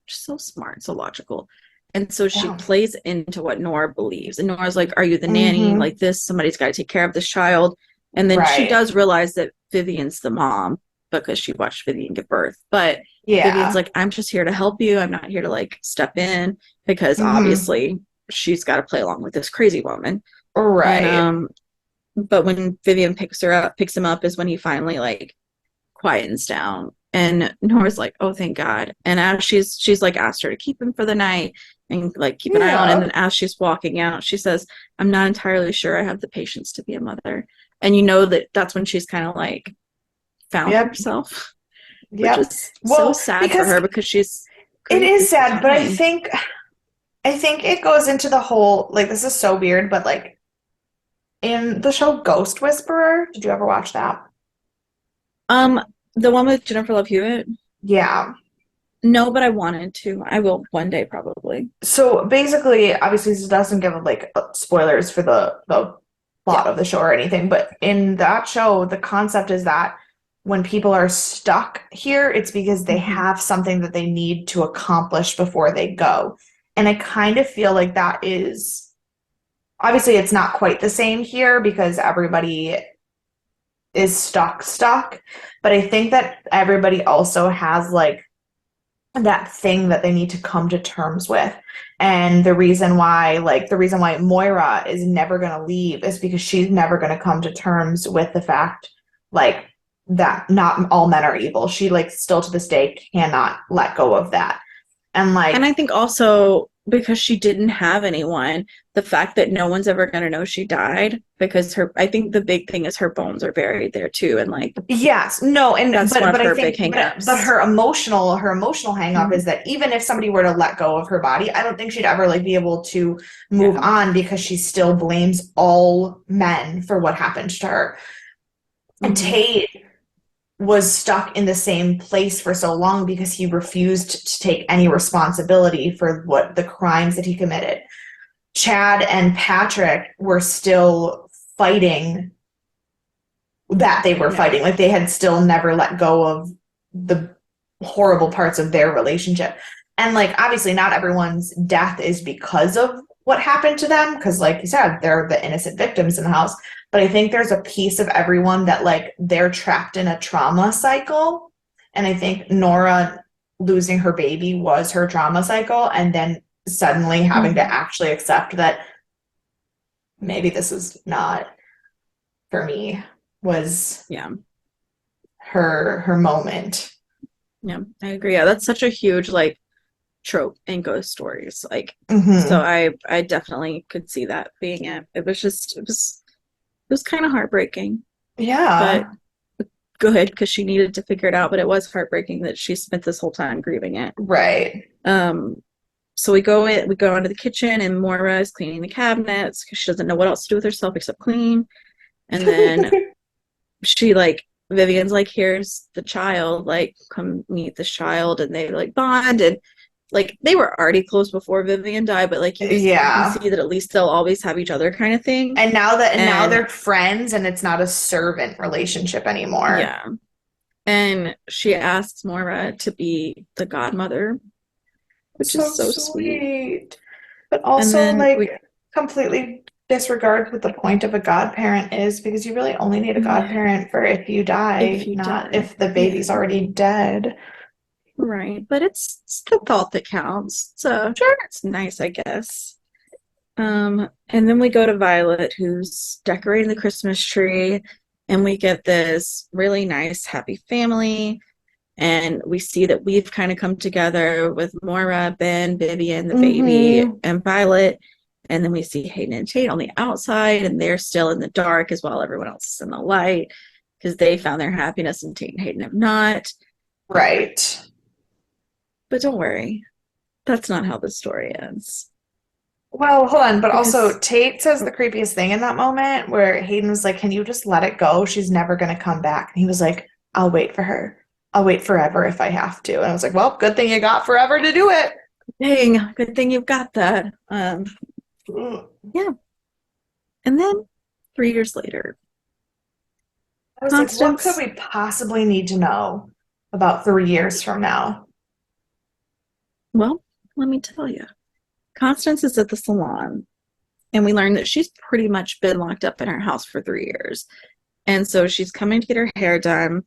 Speaker 1: just so smart, so logical. And so she
Speaker 2: Yeah.
Speaker 1: plays into what Nora believes. And Nora's like, are you the nanny?
Speaker 2: Mm-hmm.
Speaker 1: Like this, somebody's got to take care of this child. And then she
Speaker 2: Right.
Speaker 1: does realize that Vivian's the mom because she watched Vivian give birth. But Vivian's
Speaker 2: Yeah.
Speaker 1: like, I'm just here to help you. I'm not here to like step in because
Speaker 2: Mm-hmm.
Speaker 1: obviously she's got to play along with this crazy woman. And
Speaker 2: Right.
Speaker 1: but when Vivian picks him up is when he finally like quietens down. And Nora's like, oh, thank God. And as she's like asked her to keep him for the night and like keep an eye on. And
Speaker 2: Yeah.
Speaker 1: then as she's walking out, she says, I'm not entirely sure I have the patience to be a mother. And you know that that's when she's kind of like found
Speaker 2: Yep.
Speaker 1: herself, which
Speaker 2: Yep.
Speaker 1: is so
Speaker 2: Well,
Speaker 1: sad for
Speaker 2: because
Speaker 1: her because she's
Speaker 2: it
Speaker 1: grieved
Speaker 2: is
Speaker 1: this whole
Speaker 2: sad, but
Speaker 1: time.
Speaker 2: I think it goes into the whole like this is so weird, but like in the show Ghost Whisperer, did you ever watch that?
Speaker 1: Um, the one with Jennifer Love Hewitt?
Speaker 2: Yeah.
Speaker 1: No, but I wanted to. I will one day probably.
Speaker 2: So basically, obviously, this doesn't give like spoilers for the
Speaker 1: Yeah.
Speaker 2: plot of the show or anything, but in that show, the concept is that when people are stuck here, it's because they
Speaker 1: Mm-hmm.
Speaker 2: have something that they need to accomplish before they go. And I kind of feel like that is obviously it's not quite the same here because everybody is stuck, but I think that everybody also has like that thing that they need to come to terms with. And the reason why Moira is never going to leave is because she's never going to come to terms with the fact like that not all men are evil. She like still to this day cannot let go of that. And
Speaker 1: And
Speaker 2: like
Speaker 1: I think also because she didn't have anyone, the fact that no one's ever going to know she died because I think the big thing is her bones are buried there too. And like,
Speaker 2: yes, no, and
Speaker 1: that's one of
Speaker 2: but I
Speaker 1: her big
Speaker 2: think but
Speaker 1: hangups.
Speaker 2: her emotional hang up is
Speaker 1: Mm-hmm.
Speaker 2: that even if somebody were to let go of her body, I don't think she'd ever like be able to move
Speaker 1: Yeah.
Speaker 2: on because she still blames all men for what happened to her. And
Speaker 1: Mm-hmm.
Speaker 2: Tate was stuck in the same place for so long because he refused to take any responsibility for what the crimes that he committed. Chad and Patrick were still fighting that they were
Speaker 1: Yeah.
Speaker 2: fighting. Like they had still never let go of the horrible parts of their relationship. And like obviously not everyone's death is because of what happened to them because like you said they're the innocent victims in the house, but I think there's a piece of everyone that like they're trapped in a trauma cycle. And I think Nora losing her baby was her trauma cycle and then suddenly having to
Speaker 1: Mm-hmm.
Speaker 2: actually accept that maybe this is not for me, was
Speaker 1: Yeah.
Speaker 2: her moment.
Speaker 1: Yeah, I agree. Yeah, that's such a huge like trope in ghost stories. Like, so
Speaker 2: Hmm.
Speaker 1: I definitely could see that being it. It was kind of heartbreaking, but
Speaker 2: Yeah.
Speaker 1: good because she needed to figure it out. But it was heartbreaking that she spent this whole time grieving it.
Speaker 2: Right.
Speaker 1: Um, so we go into the kitchen and Moira is cleaning the cabinets because she doesn't know what else to do with herself except clean. And then she like Vivian's like, here's the child, like come meet this child, and they like bond and like they were already close before Vivian died, but like you can
Speaker 2: Yeah.
Speaker 1: see that at least they'll always have each other kind of thing.
Speaker 2: And now
Speaker 1: And
Speaker 2: they're friends and it's not a servant relationship anymore.
Speaker 1: yeah. And she asks Moira to be the godmother, which is
Speaker 2: So
Speaker 1: so sweet.
Speaker 2: sweet. But
Speaker 1: And
Speaker 2: also
Speaker 1: then
Speaker 2: like
Speaker 1: we
Speaker 2: completely disregards what the point of a godparent is because you really only need a
Speaker 1: yeah,
Speaker 2: godparent for if you
Speaker 1: if
Speaker 2: die,
Speaker 1: you
Speaker 2: not
Speaker 1: die.
Speaker 2: if the
Speaker 1: Yeah.
Speaker 2: baby's already dead.
Speaker 1: Right. But it's the thought that counts. So
Speaker 2: Sure.
Speaker 1: it's nice, I guess. And then we go to Violet, who's decorating the Christmas tree, and we get this really nice, happy family. And we see that we've kind of come together with Moira, Ben, Vivian, the baby,
Speaker 2: Mm-hmm.
Speaker 1: and Violet. And then we see Hayden and Tate on the outside, and they're still in the dark as well. Everyone else is in the light because they found their happiness, and Tate and Hayden have not.
Speaker 2: Right.
Speaker 1: But don't worry, that's not how the story ends.
Speaker 2: Well, hold on, but also
Speaker 1: Because
Speaker 2: Tate says the creepiest thing in that moment where Hayden was like, "Can you just let it go? She's never gonna come back." And he was like, "I'll wait for her. I'll wait forever if I have to." And I was like, "Well, good thing you got forever to do it."
Speaker 1: dang, good thing you've got that. Yeah. And then 3 years later,
Speaker 2: I was like, what could
Speaker 1: Constance,
Speaker 2: we possibly need to know about 3 years from now?
Speaker 1: well, let me tell you, Constance is at the salon, and we learn that she's pretty much been locked up in her house for 3 years. And so she's coming to get her hair done,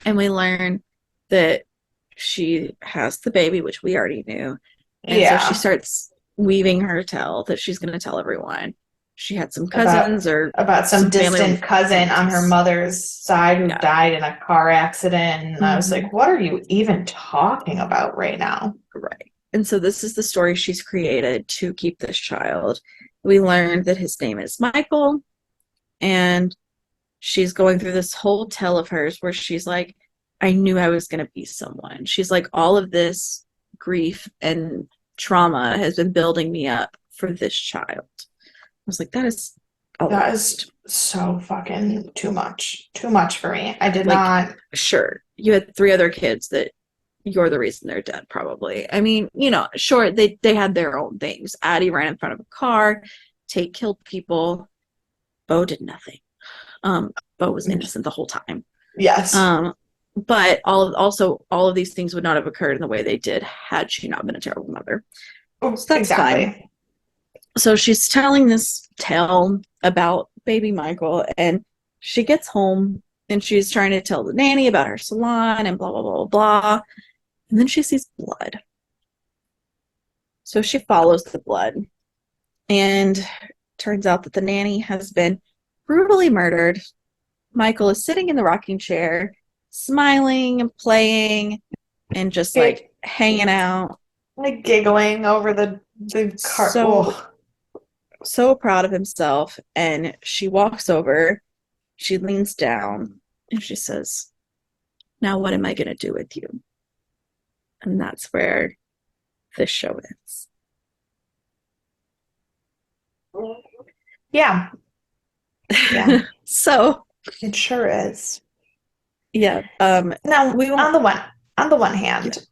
Speaker 1: and we learn that she has the baby, which we already knew. And so she
Speaker 2: Yeah,
Speaker 1: starts weaving her tale that she's going to tell everyone. She had some
Speaker 2: about
Speaker 1: cousins or
Speaker 2: some
Speaker 1: some family
Speaker 2: distant cousin on her
Speaker 1: relatives.
Speaker 2: mother's side who
Speaker 1: Yeah.
Speaker 2: died in a car accident. And I was
Speaker 1: Mm-hmm.
Speaker 2: like, what are you even talking about right now?
Speaker 1: Right. And so this is the story she's created to keep this child. We learned that his name is Michael, and she's going through this whole tale of hers where she's like, I knew I was going to be someone. She's like, all of this grief and trauma has been building me up for this child. I was like, that is a
Speaker 2: That
Speaker 1: lot.
Speaker 2: is so fucking too much. Too much for me. I did
Speaker 1: Like,
Speaker 2: not.
Speaker 1: sure, you had 3 other kids that you're the reason they're dead, probably. I mean, sure, they had their own things. Addie ran in front of a car, Tate killed people, Bo did nothing. Bo was innocent the whole time.
Speaker 2: Yes.
Speaker 1: Um, but all of these things would not have occurred in the way they did had she not been a terrible mother.
Speaker 2: Oh,
Speaker 1: So that's fine.
Speaker 2: exactly.
Speaker 1: So she's telling this tale about baby Michael, and she gets home and she's trying to tell the nanny about her salon and blah blah blah blah. And then she sees blood. So she follows the blood, and turns out that the nanny has been brutally murdered. Michael is sitting in the rocking chair, smiling and playing and just like
Speaker 2: Gig-
Speaker 1: hanging out.
Speaker 2: like giggling over the car.
Speaker 1: So,
Speaker 2: Oh,
Speaker 1: so proud of himself. And she walks over, she leans down, and she says, now what am I going to do with you? And that's where this show ends.
Speaker 2: yeah. Yeah.
Speaker 1: So,
Speaker 2: It sure is.
Speaker 1: yeah,
Speaker 2: Now,
Speaker 1: we won't.
Speaker 2: on the one
Speaker 1: Yeah.
Speaker 2: hand,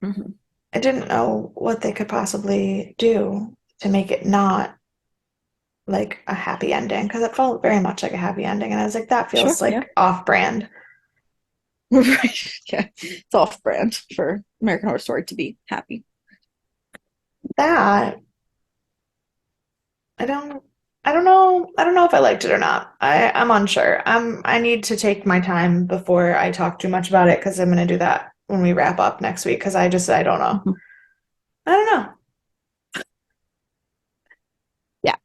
Speaker 1: Mhm.
Speaker 2: I didn't know what they could possibly do to make it not like a happy ending because it felt very much like a happy ending, and I was like, that
Speaker 1: Sure.
Speaker 2: feels
Speaker 1: Yeah.
Speaker 2: like off-brand.
Speaker 1: Right. Yeah. It's off brand for American Horror Story to be happy.
Speaker 2: That I don't I don't know if I liked it or not. I'm unsure. I need to take my time before I talk too much about it because I'm gonna do that when we wrap up next week because I don't know.
Speaker 1: Mhm.
Speaker 2: I don't know.
Speaker 1: Yeah.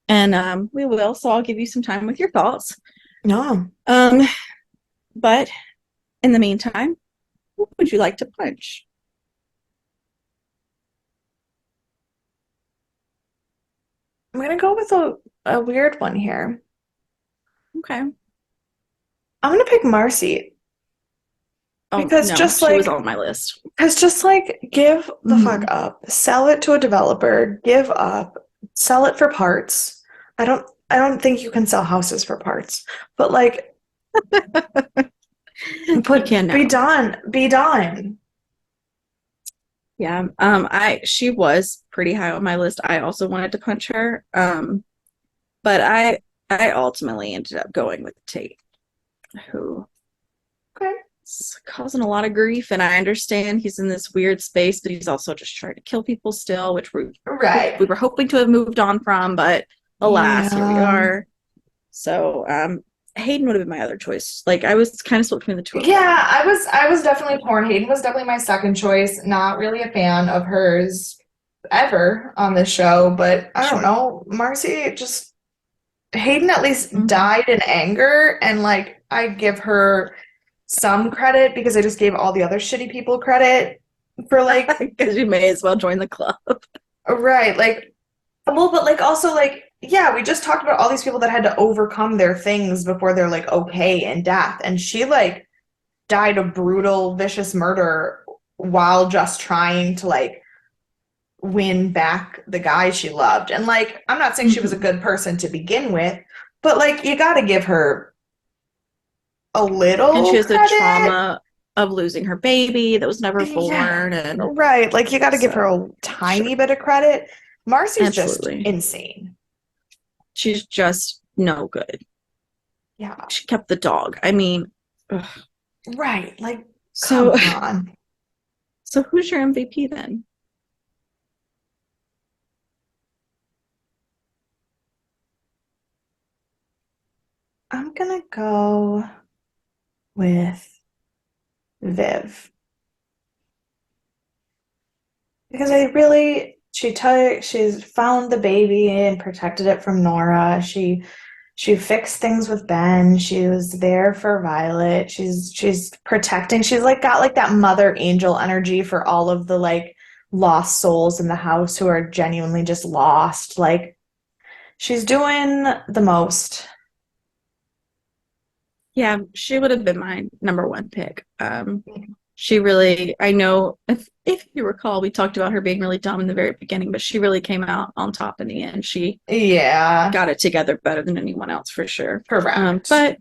Speaker 1: And we will. So I'll give you some time with your thoughts.
Speaker 2: No.
Speaker 1: Um, but in the meantime, who would you like to punch?
Speaker 2: I'm gonna go with a weird one here.
Speaker 1: Okay.
Speaker 2: I'm gonna pick Marcy
Speaker 1: Oh
Speaker 2: because
Speaker 1: no,
Speaker 2: just
Speaker 1: she was
Speaker 2: like
Speaker 1: on my list.
Speaker 2: because just like give the fuck
Speaker 1: Mhm.
Speaker 2: up. Sell it to a developer, give up, sell it for parts. I don't think you can sell houses for parts. But like
Speaker 1: You can
Speaker 2: be
Speaker 1: now.
Speaker 2: done. Be done.
Speaker 1: Yeah. She was pretty high on my list. I also wanted to punch her. But I ultimately ended up going with Tate, who
Speaker 2: Okay.
Speaker 1: is causing a lot of grief, and I understand he's in this weird space, but he's also just trying to kill people still, which we
Speaker 2: Right.
Speaker 1: were hoping to have moved on from, but alas, here we
Speaker 2: Yeah.
Speaker 1: are. So Hayden would have been my other choice. Like I was kind of split between the two of them.
Speaker 2: Yeah, I was definitely torn. Hayden was definitely my second choice. Not really a fan of hers ever on this show, but I don't
Speaker 1: Sure.
Speaker 2: know. Marcy just Hayden at least
Speaker 1: Mm-hmm.
Speaker 2: died in anger, and like I give her some credit because I just gave all the other shitty people credit for like
Speaker 1: Because you may as well join the club.
Speaker 2: right, like well, but like also like yeah, we just talked about all these people that had to overcome their things before they're like okay in death, and she like died a brutal, vicious murder while just trying to like win back the guy she loved. And like, I'm not saying she was a
Speaker 1: Mm-hmm.
Speaker 2: good person to begin with, but like, you got to give her a
Speaker 1: And she
Speaker 2: little
Speaker 1: has the
Speaker 2: credit.
Speaker 1: trauma of losing her baby that was never
Speaker 2: Yeah,
Speaker 1: born, and
Speaker 2: right. Like, you got to give her
Speaker 1: so
Speaker 2: a
Speaker 1: sure,
Speaker 2: tiny bit of credit. Marcy's just
Speaker 1: absolutely.
Speaker 2: insane.
Speaker 1: She's just no good.
Speaker 2: Yeah,
Speaker 1: She kept the dog. I mean, ugh.
Speaker 2: right. Like, come
Speaker 1: So
Speaker 2: on.
Speaker 1: so who's your MVP then?
Speaker 2: I'm gonna go with Viv. Because I really, she's found the baby and protected it from Nora. She fixed things with Ben. She was there for Violet. She's protecting. She's like got like that mother angel energy for all of the like lost souls in the house who are genuinely just lost. Like she's doing the most.
Speaker 1: Yeah, she would have been my number one pick. She really, I know if you recall, we talked about her being really dumb in the very beginning, but she really came out on top in the end. She
Speaker 2: Yeah,
Speaker 1: got it together better than anyone else for sure.
Speaker 2: correct.
Speaker 1: But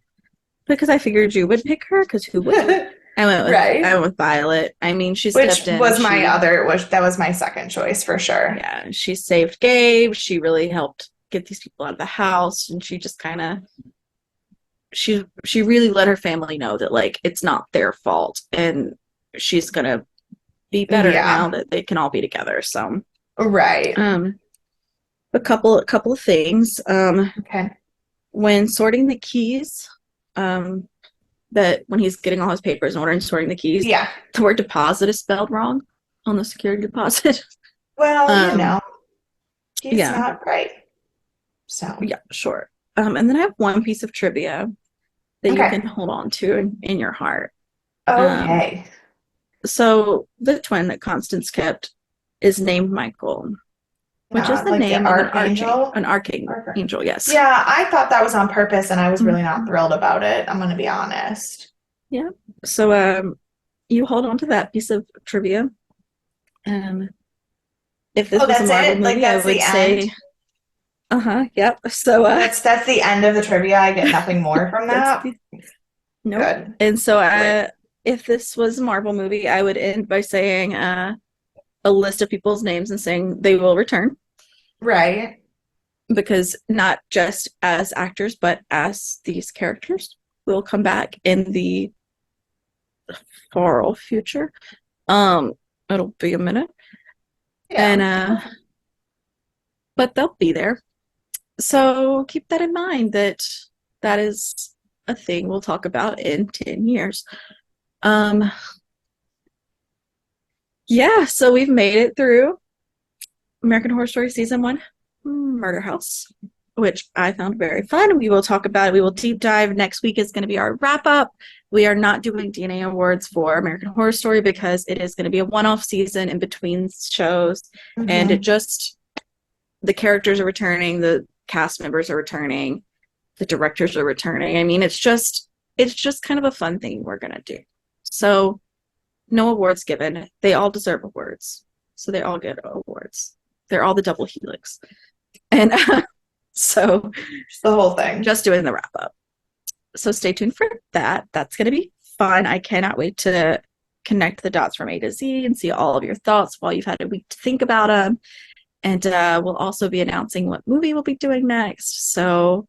Speaker 1: because I figured you would pick her, because who wouldn't? I
Speaker 2: Right.
Speaker 1: went with Violet. I mean, she
Speaker 2: Which
Speaker 1: stepped in.
Speaker 2: was my other, which that was my second choice for sure.
Speaker 1: Yeah, she saved Gabe. She really helped get these people out of the house, and she just kind of she really let her family know that like it's not their fault, and she's gonna be better now
Speaker 2: Yeah,
Speaker 1: that they can all be together. So,
Speaker 2: right.
Speaker 1: um, a couple of things.
Speaker 2: Okay.
Speaker 1: When sorting the keys, um, that when he's getting all his papers in order and sorting the keys,
Speaker 2: Yeah.
Speaker 1: the word deposit is spelled wrong on the security deposit.
Speaker 2: Well,
Speaker 1: um,
Speaker 2: he's
Speaker 1: yeah,
Speaker 2: not right. So,
Speaker 1: yeah, sure. And then I have one piece of trivia that you can
Speaker 2: okay.
Speaker 1: hold on to in your heart. Um,
Speaker 2: Okay.
Speaker 1: so the twin that Constance kept is named Michael, which is the
Speaker 2: Like the
Speaker 1: name of
Speaker 2: archangel.
Speaker 1: an
Speaker 2: Archer.
Speaker 1: archangel. Yes.
Speaker 2: Yeah, I thought that was on purpose and I was really not
Speaker 1: Mhm.
Speaker 2: thrilled about it. I'm gonna be honest.
Speaker 1: Yeah. So you hold on to that piece of trivia. Um, if this
Speaker 2: Oh,
Speaker 1: was a
Speaker 2: that's
Speaker 1: Marvel
Speaker 2: it? Like
Speaker 1: movie, I
Speaker 2: that's the
Speaker 1: would
Speaker 2: end?
Speaker 1: say, yep. So
Speaker 2: That's the end of the trivia. I get nothing more from
Speaker 1: that's
Speaker 2: that.
Speaker 1: the nope.
Speaker 2: Good.
Speaker 1: And so
Speaker 2: Great.
Speaker 1: if this was a Marvel movie, I would end by saying a list of people's names and saying they will return,
Speaker 2: Right.
Speaker 1: because not just as actors but as these characters will come back in the far off future. Um, it'll be a minute, and
Speaker 2: Yeah.
Speaker 1: but they'll be there. So keep that in mind, that that is a thing we'll talk about in 10 years. Um, yeah, so we've made it through American Horror Story season 1, Murder House. which I found very fun. We will talk about it. We will deep dive. Next week is going to be our wrap up. We are not doing DNA awards for American Horror Story because it is going to be a one-off season in between shows, and it just, the characters are returning, the cast members are returning, the directors are returning. I mean, it's just kind of a fun thing we're going to do. So no awards given. They all deserve awards. So they all get awards. They're all the double helix. And so
Speaker 2: It's the whole thing.
Speaker 1: just doing the wrap up. So stay tuned for that. That's going to be fun. I cannot wait to connect the dots from A to Z and see all of your thoughts while you've had a week to think about them. And we'll also be announcing what movie we'll be doing next. So,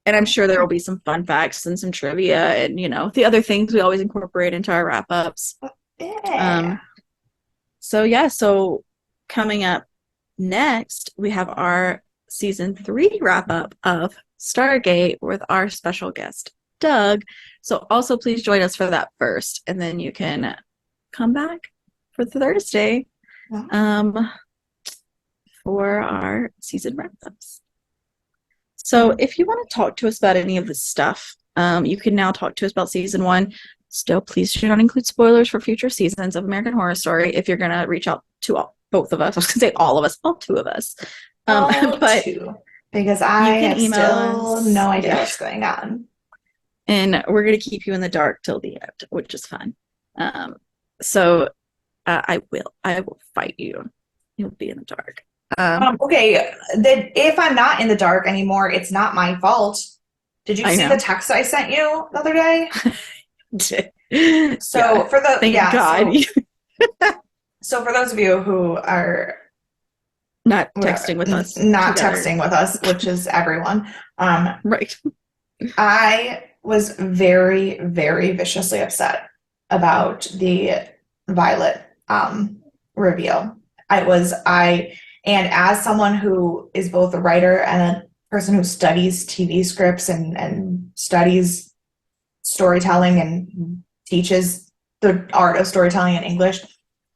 Speaker 1: and I'm sure there will be some fun facts and some trivia and, you know, the other things we always incorporate into our wrap ups.
Speaker 2: Yeah.
Speaker 1: So coming up next, we have our season 3 wrap up of Stargate with our special guest, Doug. So also please join us for that first, and then you can come back for Thursday for our season wrap ups. So if you want to talk to us about any of this stuff, you can now talk to us about season 1. Still, please do not include spoilers for future seasons of American Horror Story if you're going to reach out to both of us. I was going to say all of us, all 2 of us. But
Speaker 2: 2, because I have still no idea what's going on.
Speaker 1: And we're going to keep you in the dark till the end, which is fun. So I will fight you. You'll be in the dark.
Speaker 2: Okay, if I'm not in the dark anymore, it's not my fault. Did you see the text I sent you the other day? So for the
Speaker 1: thank God.
Speaker 2: So for those of you who are
Speaker 1: not texting with us,
Speaker 2: texting with us, which is everyone,
Speaker 1: right?
Speaker 2: I was very, very viciously upset about the Violet reveal. And as someone who is both a writer and a person who studies TV scripts and studies storytelling and teaches the art of storytelling in English,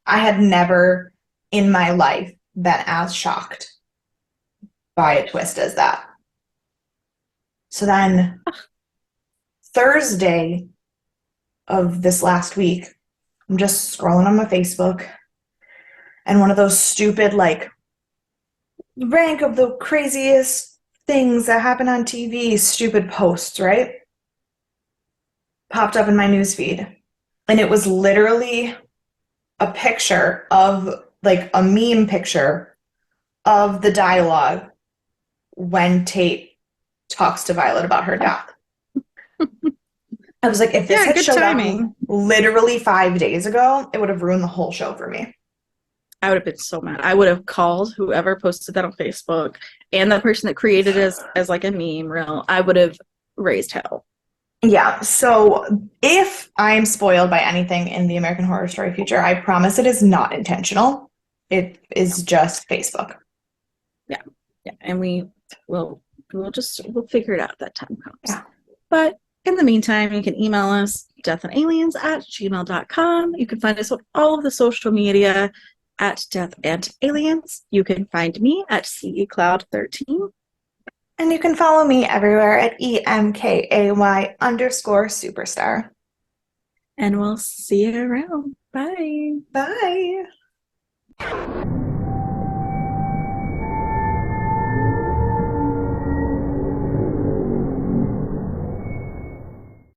Speaker 2: I had never in my life been as shocked by a twist as that. So then Thursday of this last week, I'm just scrolling on my Facebook, and one of those stupid, like, rank of the craziest things that happen on TV, stupid posts, right? Popped up in my newsfeed. And it was literally a picture of, like, a meme picture of the dialogue when Tate talks to Violet about her death. I was like, if this had showed up literally 5 days ago, it would have ruined the whole show for me.
Speaker 1: I would have been so mad. I would have called whoever posted that on Facebook and the person that created it as like a meme reel. I would have raised hell.
Speaker 2: Yeah, so if I'm spoiled by anything in the American Horror Story future, I promise it is not intentional. It is just Facebook.
Speaker 1: Yeah, and we'll figure it out that time comes.
Speaker 2: Yeah.
Speaker 1: But in the meantime, you can email us deathandaliens@gmail.com. You can find us on all of the social media at Death and Aliens. You can find me at CECloud13.
Speaker 2: And you can follow me everywhere at EMKAY_superstar.
Speaker 1: And we'll see you around. Bye.
Speaker 2: Bye.